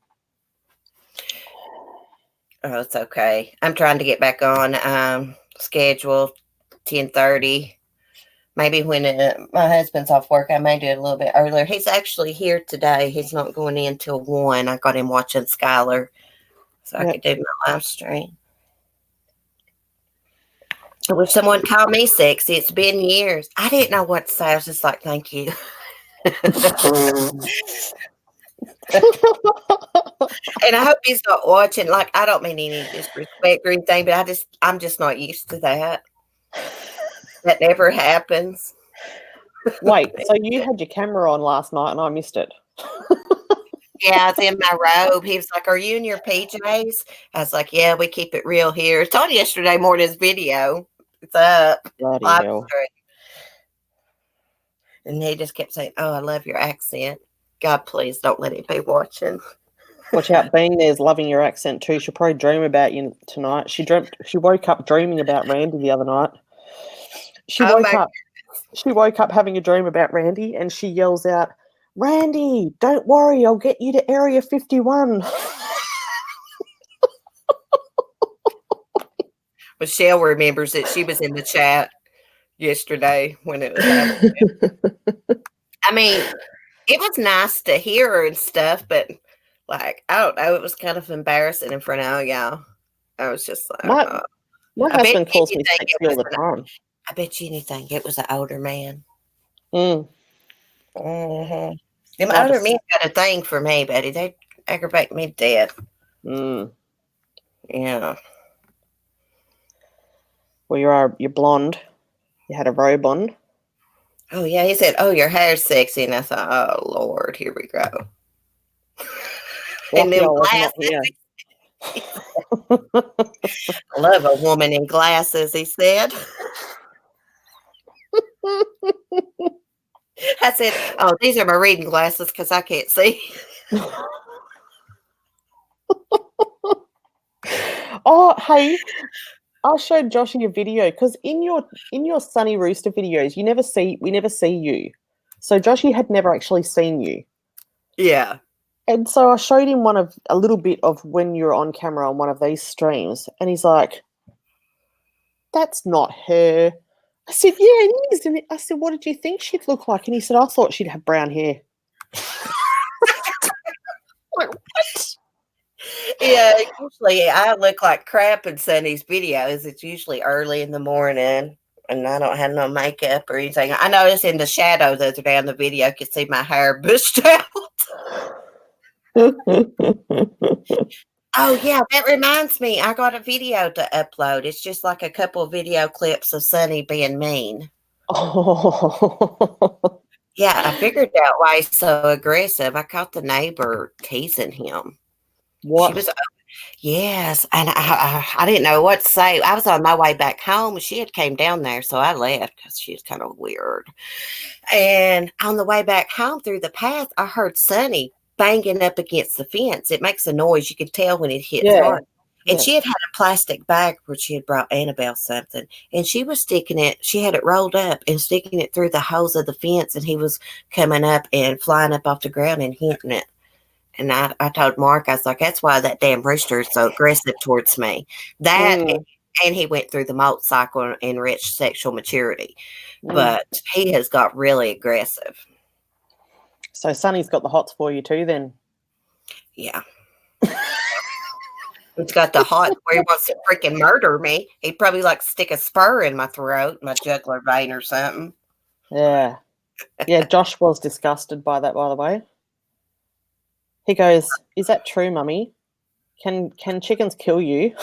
Oh, it's okay. I'm trying to get back on schedule 10:30. Maybe when my husband's off work, I may do it a little bit earlier. He's actually here today. He's not going in till 1. I got him watching Skylar so I Yep. could do my live stream. I wish someone called me sexy. It's been years. I didn't know what to say. I was just like, thank you. And I hope he's not watching. Like, I don't mean any disrespect or anything, but I'm just not used to that. That never happens. Wait, so you had your camera on last night and I missed it? Yeah, I was in my robe. He was like, "Are you in your PJs?" I was like, "Yeah, we keep it real here." It's on yesterday morning's video. It's up Bloody live hell. stream, and he just kept saying, "Oh, I love your accent." God, please don't let him be watching. Watch out, being there's loving your accent too. She'll probably dream about you tonight. She woke up dreaming about Randy the other night. She Oh woke my! up she woke up having a dream about Randy and she yells out, "Randy, don't worry, I'll get you to Area 51." Michelle remembers that she was in the chat yesterday when it was happening. I mean, it was nice to hear her and stuff, but like I don't know, it was kind of embarrassing in front of all y'all. I was just like, my my I bet husband you calls me anything it sexy all was the time. I bet you anything it was an older man. Mm, Mm-hmm. Them I older men just got a thing for me, Betty. They aggravate me to death. mm. Yeah. Well, you're blonde. You had a robe on. Oh yeah, he said, "Oh, your hair's sexy," and I thought, "Oh Lord, here we go." And Lucky them I was not glasses. here. I love a woman in glasses. He said. I said, "Oh, these are my reading glasses because I can't see." Oh, hey, I showed Joshy a video because in your Sunny Rooster videos, we never see you. So Joshy had never actually seen you. Yeah. And so I showed him a little bit of when you're on camera on one of these streams, and he's like, "That's not her." I said, "Yeah, it is." And I said, "What did you think she'd look like?" And he said, "I thought she'd have brown hair." Like, what? Yeah, usually I look like crap in Sunny's videos. It's usually early in the morning and I don't have no makeup or anything. I noticed in the shadow the other day on the video, I could see my hair bushed out. Oh, yeah, that reminds me. I got a video to upload. It's just like a couple of video clips of Sunny being mean. Oh, Yeah, I figured out why he's so aggressive. I caught the neighbor teasing him. She what? was Yes, and I didn't know what to say. I was on my way back home, and she had came down there, so I left because she was kind of weird. And on the way back home through the path, I heard Sonny banging up against the fence. It makes a noise. You can tell when it hits Yeah, hard. And yeah. she had a plastic bag where she had brought Annabelle something, and she was sticking it. She had it rolled up and sticking it through the holes of the fence, and he was coming up and flying up off the ground and hitting it. And I told Mark, I was like, that's why that damn rooster is so aggressive towards me. That Mm, and he went through the molt cycle and reached sexual maturity. mm. But he has got really aggressive. So Sonny's got the hots for you too, then. Yeah. He's got the hot where he wants to freaking murder me. He'd probably like stick a spur in my throat, my jugular vein or something. Yeah, yeah. Josh was disgusted by that, by the way. He goes, "Is that true, Mummy? Can chickens kill you?"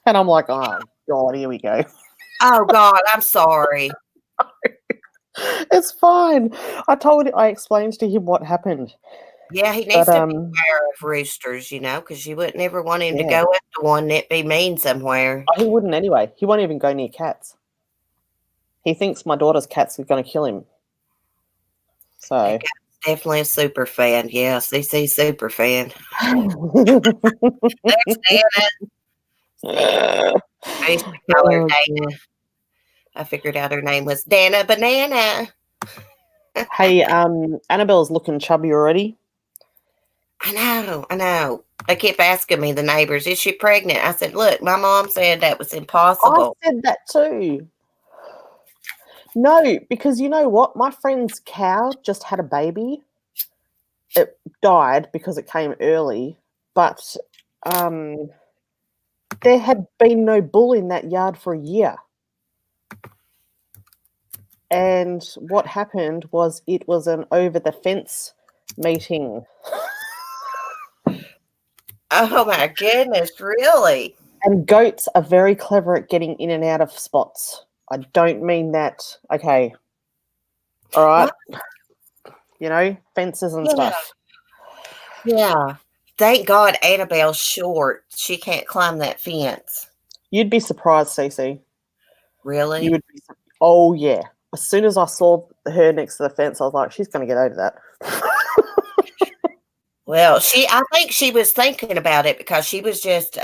And I'm like, "Oh God, here we go." Oh God, I'm sorry. It's fine. I explained to him what happened, Yeah, he but needs to be aware of roosters, because you wouldn't ever want him to yeah, go up to one that be mean somewhere. he wouldn't anyway. He won't even go near cats. He thinks my daughter's cats are going to kill him. That So. guy's definitely a super fan. Yeah, CC super fan. There's Nana. See, I used to call her Oh, Dana. dear. I figured out her name was Dana Banana. Hey, Annabelle's looking chubby already. I know, I know. They kept asking me, the neighbors, is she pregnant? I said, look, my mom said that was I impossible. said that too. No, because you know what? My friend's cow just had a baby. It died because it came early, but um, there had been no bull in that yard for a year. And what happened was it was an over the fence meeting. Oh my goodness, really? And goats are very clever at getting in and out of spots. I don't mean that. Okay. All right. What? You know, fences and Yeah. stuff. Yeah. Thank God Annabelle's short. She can't climb that fence. You'd be surprised, Cece. You Really? would be. Oh yeah. As soon as I saw her next to the fence, I was like, she's going to get over that. Well, I think she was thinking about it because she was just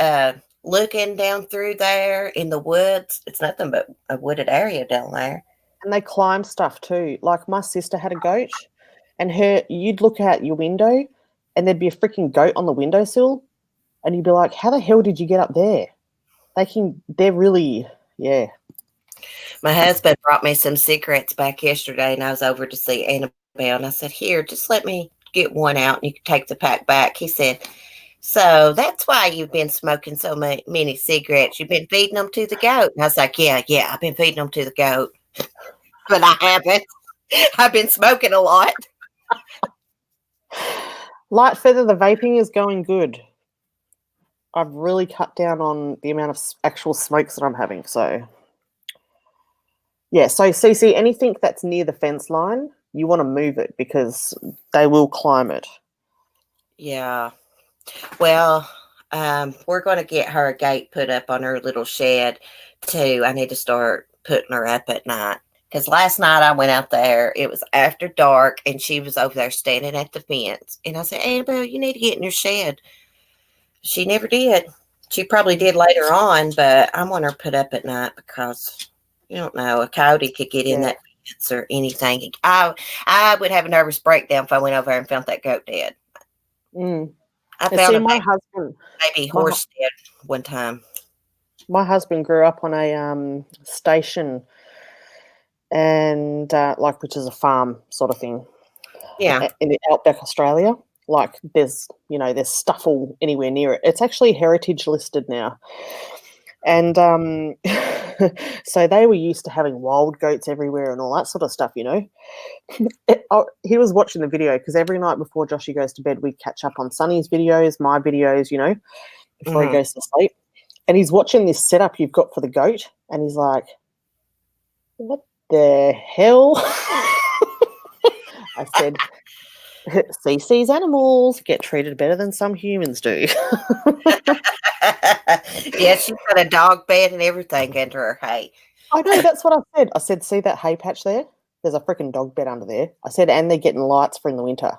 looking down through there in the woods. It's nothing but a wooded area down there. And they climb stuff too. Like my sister had a goat, and you'd look out your window, and there'd be a freaking goat on the windowsill, and you'd be like, how the hell did you get up there? They're really, yeah. My husband brought me some cigarettes back yesterday, and I was over to see Annabelle, and I said, "Here, just let me get one out, and you can take the pack back." He said, "So that's why you've been smoking so many cigarettes. You've been feeding them to the goat." And I was like, "Yeah, yeah, I've been feeding them to the goat, but I haven't. I've been smoking a lot." Light feather, the vaping is going good. I've really cut down on the amount of actual smokes that I'm having. So, yeah. So, Cece, anything that's near the fence line, you want to move it because they will climb it. Yeah. Well, we're going to get her a gate put up on her little shed too. I need to start putting her up at night. Because last night I went out there, it was after dark, and she was over there standing at the fence. And I said, Annabelle, you need to get in your shed. She never did. She probably did later on, but I want her put up at night because you don't know, a coyote could get in Yeah. that fence or anything. I would have a nervous breakdown if I went over there and found that goat dead. Mm. I And found see, a baby my horse dead one time. my husband grew up on a station, and like which is a farm sort of thing Yeah. in the outback Australia. Like there's stuff all anywhere near it. It's actually heritage listed now. And so they were used to having wild goats everywhere and all that sort of stuff. He was watching the video because every night before Joshy goes to bed, we catch up on Sonny's videos, my videos, before he Hmm. goes to sleep. And he's watching this setup you've got for the goat, and he's like, what the hell? I said, CC's animals get treated better than some humans do. Yeah, she's got a dog bed and everything under her hay. I know, that's what I said. I said, see that hay patch there? There's a freaking dog bed under there. I said, and they're getting lights for in the winter.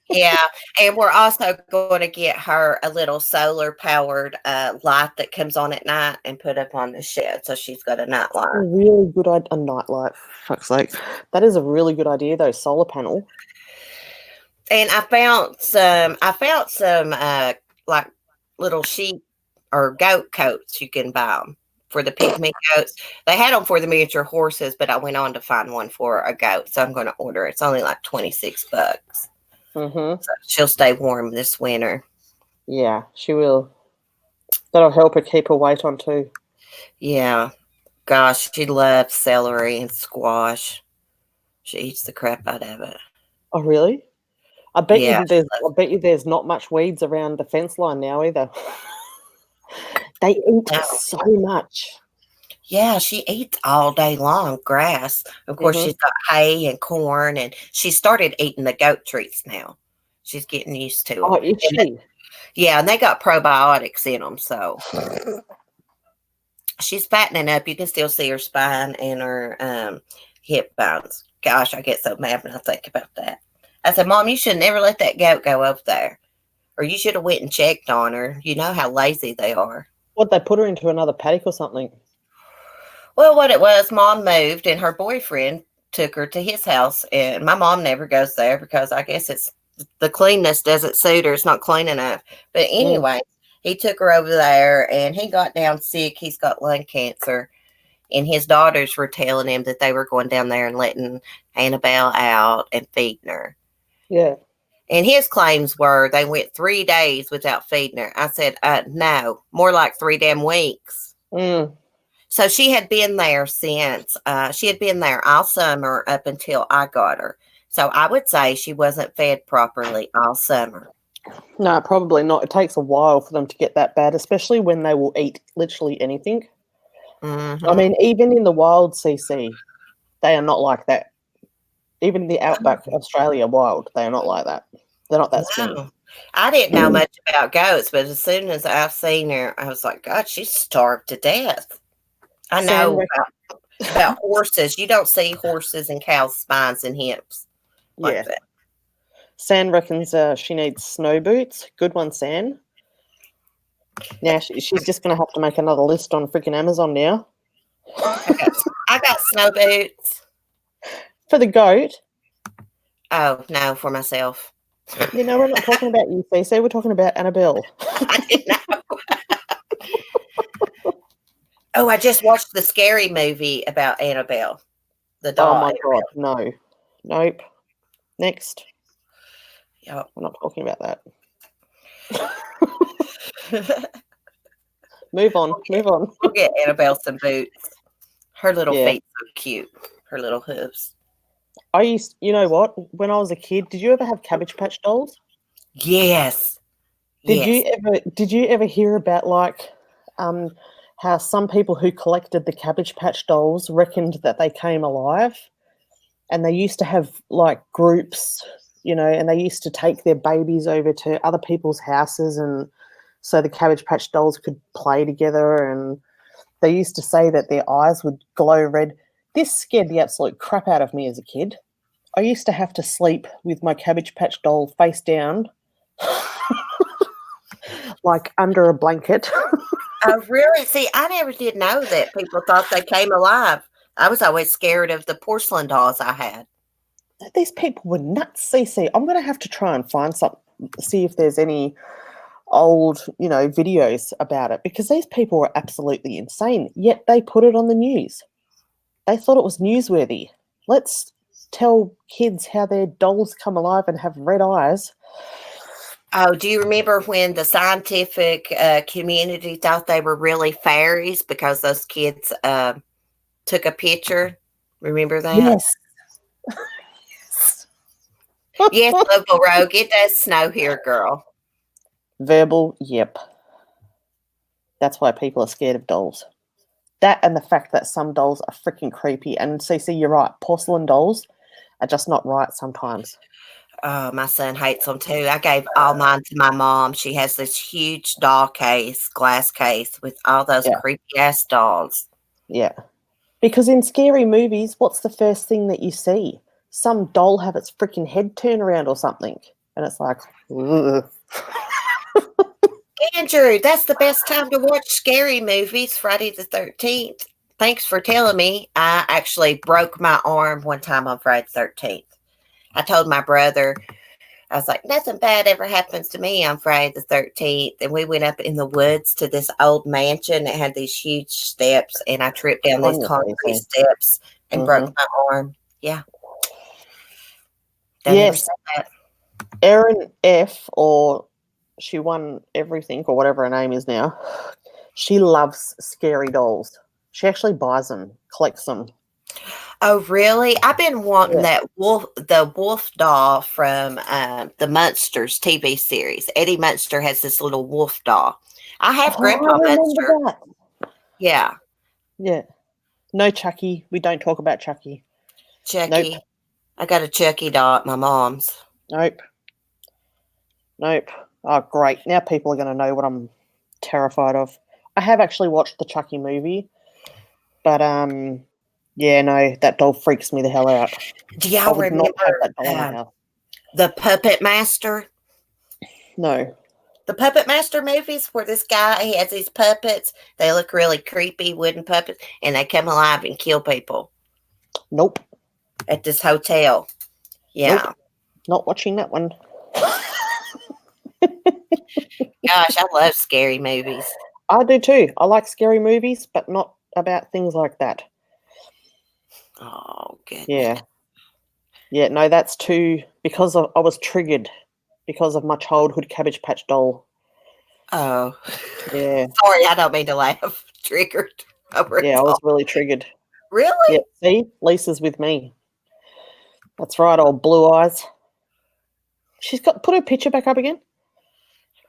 Yeah, and we're also going to get her a little solar powered light that comes on at night and put up on the shed, so she's got a night A light. really good idea. A nightlight, fuck's sake. That is a really good idea, though. Solar panel. And I found some like little sheep or goat coats you can buy them for the pygmy goats. They had them for the miniature horses, but I went on to find one for a goat, so I'm going to order. It's only like $26. Mm-hmm. So she'll stay warm this winter. Yeah, she will. That'll help her keep her weight on too. Yeah, gosh, she loves celery and squash. She eats the crap out of it. Oh, really? I bet Yeah, you there's. I bet you there's not much weeds around the fence line now either. They eat no, so much. yeah, she eats all day long grass. Of course, Mm-hmm. she's got hay and corn, and she started eating the goat treats now. She's getting used to Oh, them. is she? Yeah, and they got probiotics in them, so she's fattening up. You can still see her spine and her hip bones. Gosh, I get so mad when I think about that. I said, Mom, you should never let that goat go over there. Or you should have went and checked on her. You know how lazy they are. What, they put her into another paddock or something? Well, what it was, Mom moved and her boyfriend took her to his house. And my mom never goes there because I guess it's the cleanness doesn't suit her. It's not clean enough. But Mm, anyway, he took her over there and he got down sick. He's got lung cancer. And his daughters were telling him that they were going down there and letting Annabelle out and feeding her. yeah. And his claims were they went 3 days without feeding her. I said, no, more like 3 damn weeks. Mm. So she had been there all summer up until I got her. So I would say she wasn't fed properly all summer. No, probably not. It takes a while for them to get that bad, especially when they will eat literally anything. I Mm-hmm. mean, even in the wild CC, they are not like that. Even in the outback Australia wild, they are not like that. They're not that skinny. No. I didn't know much about goats, but as soon as I seen her, I was like, God, she's starved to death. I San, know about horses. You don't see horses and cows' spines and hips like yeah. that. San reckons she needs snow boots. Good one, San. Now she's just going to have to make another list on freaking Amazon now. I got snow boots. For the goat. Oh, no, for myself. You know, we're not talking about you, Cece. We're talking about Annabelle. I didn't know. Oh, I just watched the scary movie about Annabelle, the Oh doll. my God, no. Nope. Next. Yep. We're not talking about that. Move on. Move on. We'll get Annabelle some boots. Her little Yeah. feet so cute. Her little hooves. You know what? When I was a kid, did you ever have Cabbage Patch dolls? Yes. Did Yes. you ever hear about um how some people who collected the Cabbage Patch dolls reckoned that they came alive? And they used to have like groups, and they used to take their babies over to other people's houses, and so the Cabbage Patch dolls could play together, and they used to say that their eyes would glow red. This scared the absolute crap out of me as a kid. I used to have to sleep with my Cabbage Patch doll face down, like under a blanket. Oh, really? See, I never did know that people thought they came alive. I was always scared of the porcelain dolls I had. These people were nuts, CC. I'm going to have to try and find some, see if there's any old, videos about it, because these people were absolutely insane. Yet they put it on the news. They thought it was newsworthy. Let's tell kids how their dolls come alive and have red eyes. Oh, do you remember when the scientific community thought they were really fairies because those kids took a picture? Remember that? Yes. Yes, Local Rogue. It does snow here, girl. Verbal, yep. That's why people are scared of dolls. That and the fact that some dolls are freaking creepy. And CC, you're right. Porcelain dolls are just not right sometimes. Oh, my son hates them too. I gave all mine to my mom. She has this huge doll case, glass case, with all those Yeah. creepy ass dolls. Yeah. Because in scary movies, what's the first thing that you see? Some doll have its freaking head turned around or something. And it's like, ugh. Andrew, that's the best time to watch scary movies, Friday the 13th. Thanks for telling me. I actually broke my arm one time on Friday the 13th. I told my brother, I was like, nothing bad ever happens to me on Friday the 13th. And we went up in the woods to this old mansion that had these huge steps. And I tripped down these On your concrete face. steps and broke Mm-hmm. my arm. Yeah. Don't ever Yes. say that. Erin F, or she won everything, or whatever her name is now, she loves scary dolls. She actually buys them, collects them. Oh, really? I've been wanting Yeah. the wolf doll from the Munsters TV series. Eddie Munster has this little wolf doll. I have Oh, Grandpa I remember Munster. that. Yeah, Yeah. No Chucky. We don't talk about Chucky. Nope. Chucky. I got a Chucky doll at my mom's. Nope. Nope. Oh, great. Now people are going to know what I'm terrified of. I have actually watched the Chucky movie, but yeah, no, that doll freaks me the hell out. Do I y'all would not have remember that doll in my house. the Puppet Master? No. The Puppet Master movies where this guy he has these puppets. They look really creepy, wooden puppets, and they come alive and kill people Nope. at this hotel. Yeah. Nope. Not watching that one. Gosh, I love scary movies. I do too. I like scary movies, but not about things like that. Oh, goodness. Yeah. Yeah, no, that's too, because I was triggered because of my childhood Cabbage Patch doll. Oh. Yeah. Sorry, I don't mean to laugh. Triggered over Yeah, it I was all. really triggered. Really? Yeah, see? Lisa's with me. That's right, old blue eyes. She's got, put her picture back up again.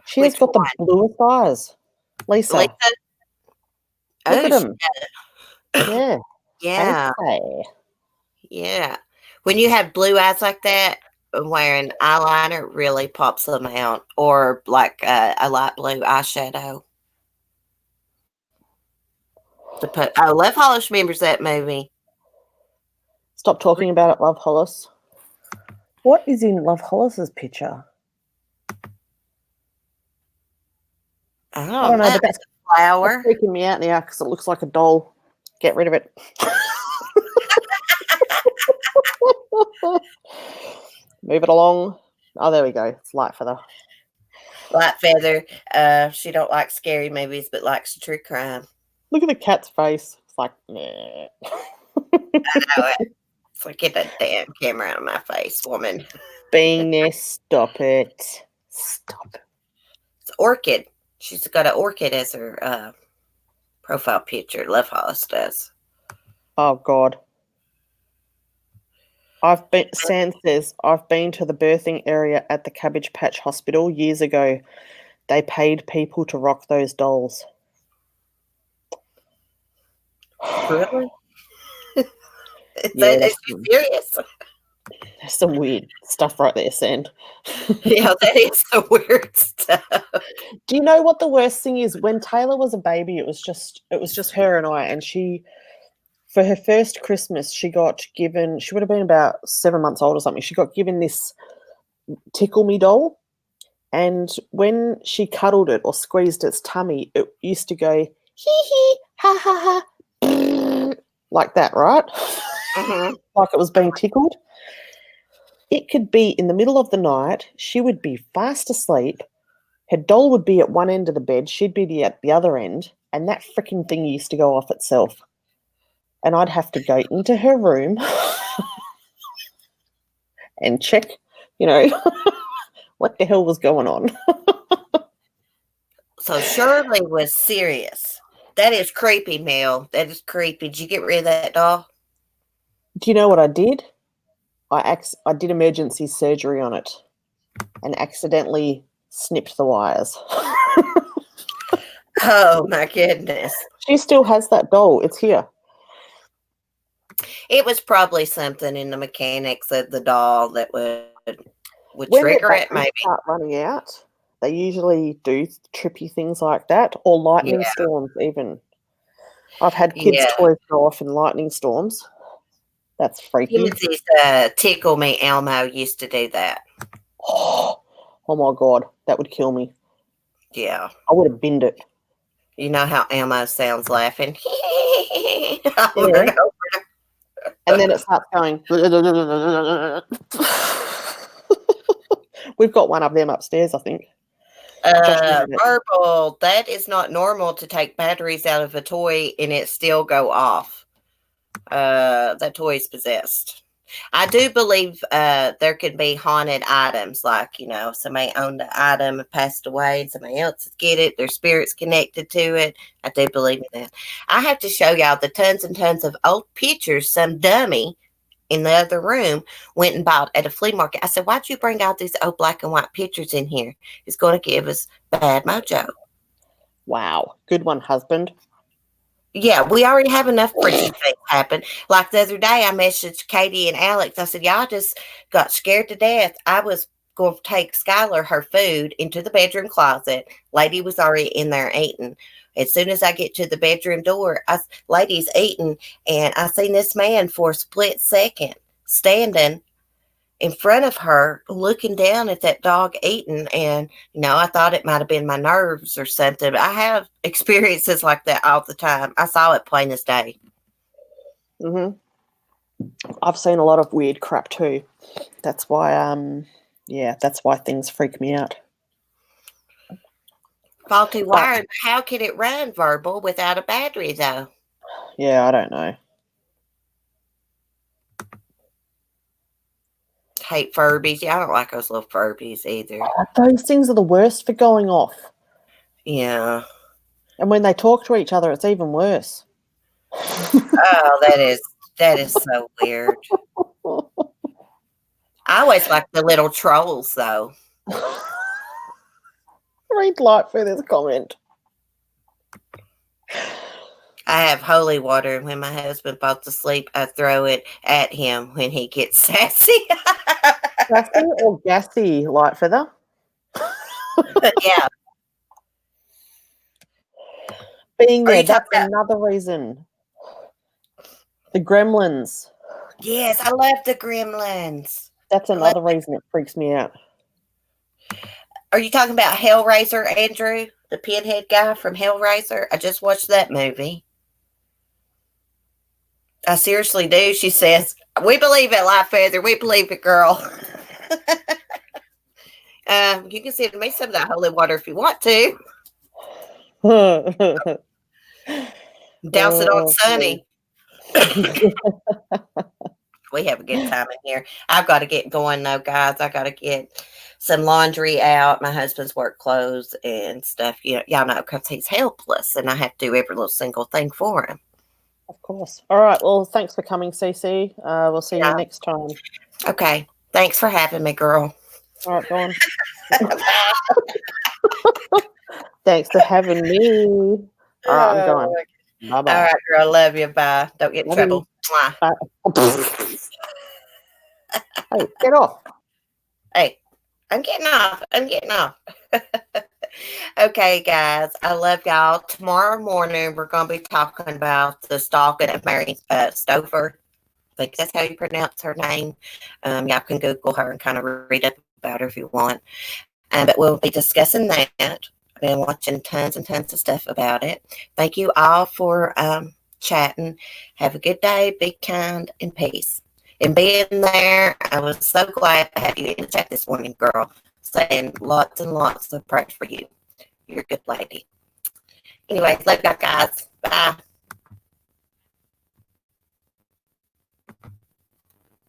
She has Which got the one? bluest eyes. Lisa, Lisa? look Oh, at them. Yeah. yeah. Fancy. Yeah. When you have blue eyes like that, wearing eyeliner really pops them out, or like a light blue eyeshadow. To put, oh, Love Hollis remembers that movie. Stop talking about it, Love Hollis. What is in Love Hollis's picture? I I don't don't know, know. but It's that's a flower. freaking me out now because it looks like a doll. Get rid of it. Move it along. Oh, there we go. It's light feather. Light Feather. She don't like scary movies, but likes true crime. Look at the cat's face. It's like, nah. Oh, it's like, get that damn camera out of my face, woman. Being there, stop it. Stop it. It's Orchid. She's got an orchid as her profile picture. Love Hollis does. Oh, God. San says, I've been to the birthing area at the Cabbage Patch Hospital years ago. They paid people to rock those dolls. Really? Yeah, Is she serious? there's some weird stuff right there, Sand. Yeah, that is some weird stuff. Do you know what the worst thing is? When Taylor was a baby, it was just her and I, and she, for her first Christmas, she got given, she would have been about 7 months old or something. She got given this Tickle Me doll, and when she cuddled it or squeezed its tummy, it used to go hee hee ha ha ha like that, right? Mm-hmm. Like it was being tickled. It could be in the middle of the night. She would be fast asleep. Her doll would be at one end of the bed. She'd be at the other end, and that freaking thing used to go off itself. And I'd have to go into her room and check, what the hell was going on. So Shirley was serious. That is creepy, Mel. That is creepy. Did you get rid of that doll? Do you know what I did? I did emergency surgery on it and accidentally snipped the wires. Oh my goodness. She still has that doll. It's here. It was probably something in the mechanics of the doll that would When their trigger it, batteries maybe. start running out, they usually do trippy things like that, or lightning Yeah. storms even. I've had kids' Yeah. toys go off in lightning storms. That's freaky. Timothy's Tickle Me Elmo used to do that. Oh my God, that would kill me. Yeah. I would have binned it. You know how Elmo sounds laughing? Yeah. And then it starts going. We've got one of them upstairs, I think. Verbal, that is not normal to take batteries out of a toy and it still go off. That toy is possessed. I do believe there could be haunted items, like, somebody owned the item and passed away and somebody else would get it, their spirit's connected to it. I do believe in that. I have to show y'all the tons and tons of old pictures some dummy in the other room went and bought at a flea market. I said, why'd you bring out these old black and white pictures in here? It's going to give us bad mojo. Wow. Good one, husband. Yeah, we already have enough freaky things happen. Like the other day, I messaged Katie and Alex. I said, y'all just got scared to death. I was going to take Skylar her food into the bedroom closet. Lady was already in there eating. As soon as I get to the bedroom door, Lady's eating, and I seen this man for a split second standing in front of her looking down at that dog eating, and I thought it might have been my nerves or something, but I have experiences like that all the time. I saw it plain as day. I've seen a lot of weird crap too. That's why that's why things freak me out. Faulty wire. How can it run verbal without a battery though? Yeah, I don't know. Hate Furbies. Yeah, I don't like those little Furbies either. Those things are the worst for going off. Yeah. And when they talk to each other, it's even worse. Oh, that is so weird. I always like the little trolls though. Read Lightfeather's comment. I have holy water, and when my husband falls asleep, I throw it at him when he gets sassy. Gassy or gassy, light feather? Yeah. Being Are there, you talking that's about? another reason. The gremlins. Yes, I love the Gremlins. That's I love. another reason it freaks me out. Are you talking about Hellraiser, Andrew, the pinhead guy from Hellraiser? I just watched that movie. I seriously do. She says, "We believe it, Light Feather. We believe it, girl." You can send me some of that holy water if you want to. Douse it on Oh, funny. Sunny. We have a good time in here. I've got to get going though, guys. I got to get some laundry out, my husband's work clothes and stuff. You know, y'all know because he's helpless, and I have to do every little single thing for him. Of course. All right. Well, thanks for coming, Cece. We'll see you Yeah. next time. Okay. Thanks for having me, girl. All right, go on. Thanks for having me. All right, I'm Oh, going. Bye all bye. right, girl. Love you. Bye. Don't get in Love you. trouble. Mwah. Bye. Hey, get off. Hey, I'm getting off. I'm getting off. Okay, guys. I love y'all. Tomorrow morning, we're going to be talking about the stalking of Mary Stover. I think that's how you pronounce her name. Y'all can Google her and kind of read up about her if you want. But we'll be discussing that. I've been watching tons and tons of stuff about it. Thank you all for chatting. Have a good day. Be kind and peace. And being there, I was so glad to have you in the chat this morning, girl, saying lots and lots of prayers for you. You're a good lady. Anyways, love you guys. Bye.